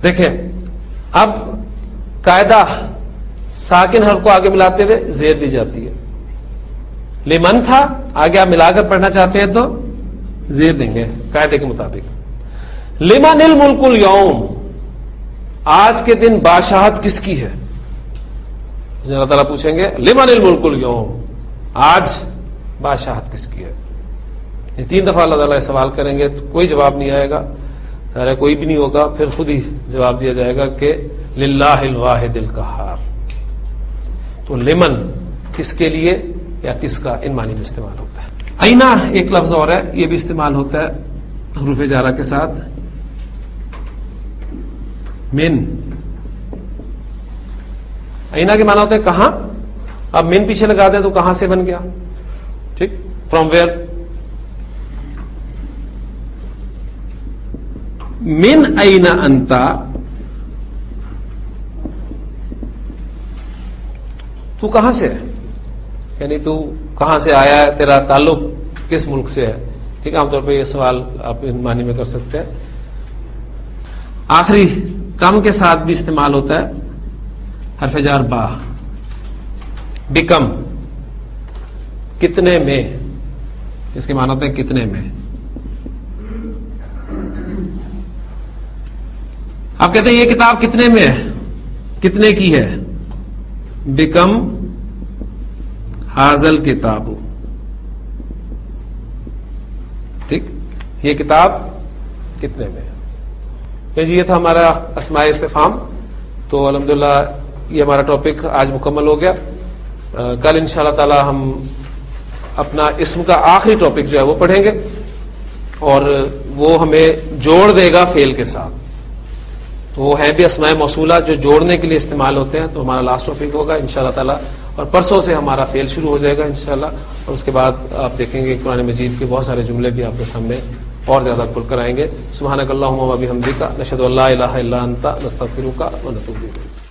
دیکھیں، اب قاعدہ ساکن حرف کو آگے ملاتے ہوئے زیر دی جاتی ہے. لمن تھا، آگے آپ ملا کر پڑھنا چاہتے ہیں تو زیر دیں گے قاعدے کے مطابق. لمن الملک اليوم، آج کے دن بادشاہت کس کی ہے؟ اللہ تعالیٰ پوچھیں گے لمن الملک اليوم، آج بادشاہت کس کی ہے؟ یہ 3 دفعہ اللہ تعالیٰ سوال کریں گے تو کوئی جواب نہیں آئے گا، سارا کوئی بھی نہیں ہوگا. پھر خود ہی جواب دیا جائے گا کہ للہ الواحد القہار. تو لمن کس کے لیے یا کس کا، ان معنی میں استعمال ہوتا ہے. اینا ایک لفظ اور ہے، یہ بھی استعمال ہوتا ہے حروف جارہ کے ساتھ. من، اینا کے معنی ہوتا ہے کہاں. اب من پیچھے لگا دیں تو کہاں سے بن گیا، ٹھیک، فرام ویئر. من اینا انتا، تو کہاں سے ہے، یعنی تو کہاں سے آیا ہے، تیرا تعلق کس ملک سے ہے. ٹھیک ہے، عام طور پہ یہ سوال آپ ان معنی میں کر سکتے ہیں. آخری کم کے ساتھ بھی استعمال ہوتا ہے حرف جار با. بکم، کتنے میں، اس کے معنی ہوتے ہیں کتنے میں. آپ کہتے ہیں یہ کتاب کتنے میں ہے، کتنے کی ہے. بکم حاضل کتاب، ٹھیک، یہ کتاب کتنے میں ہے. جی یہ تھا ہمارا اسماء استفہام. تو الحمدللہ یہ ہمارا ٹاپک آج مکمل ہو گیا. کل انشاءاللہ تعالی ہم اپنا اسم کا آخری ٹاپک جو ہے وہ پڑھیں گے اور وہ ہمیں جوڑ دے گا فعل کے ساتھ. تو وہ ہیں بھی اسماء موصولہ جو جوڑنے کے لیے استعمال ہوتے ہیں. تو ہمارا لاسٹ ٹاپک ہوگا انشاءاللہ تعالی، اور پرسوں سے ہمارا فعل شروع ہو جائے گا انشاءاللہ. اور اس کے بعد آپ دیکھیں گے قرآن مجید کے بہت سارے جملے بھی آپ کے سامنے اور زیادہ کھل کر آئیں گے. سبحانک اللہم و بحمدک، نشہد ان لا الہ الا انت، نستغفرک و نتوب الیک.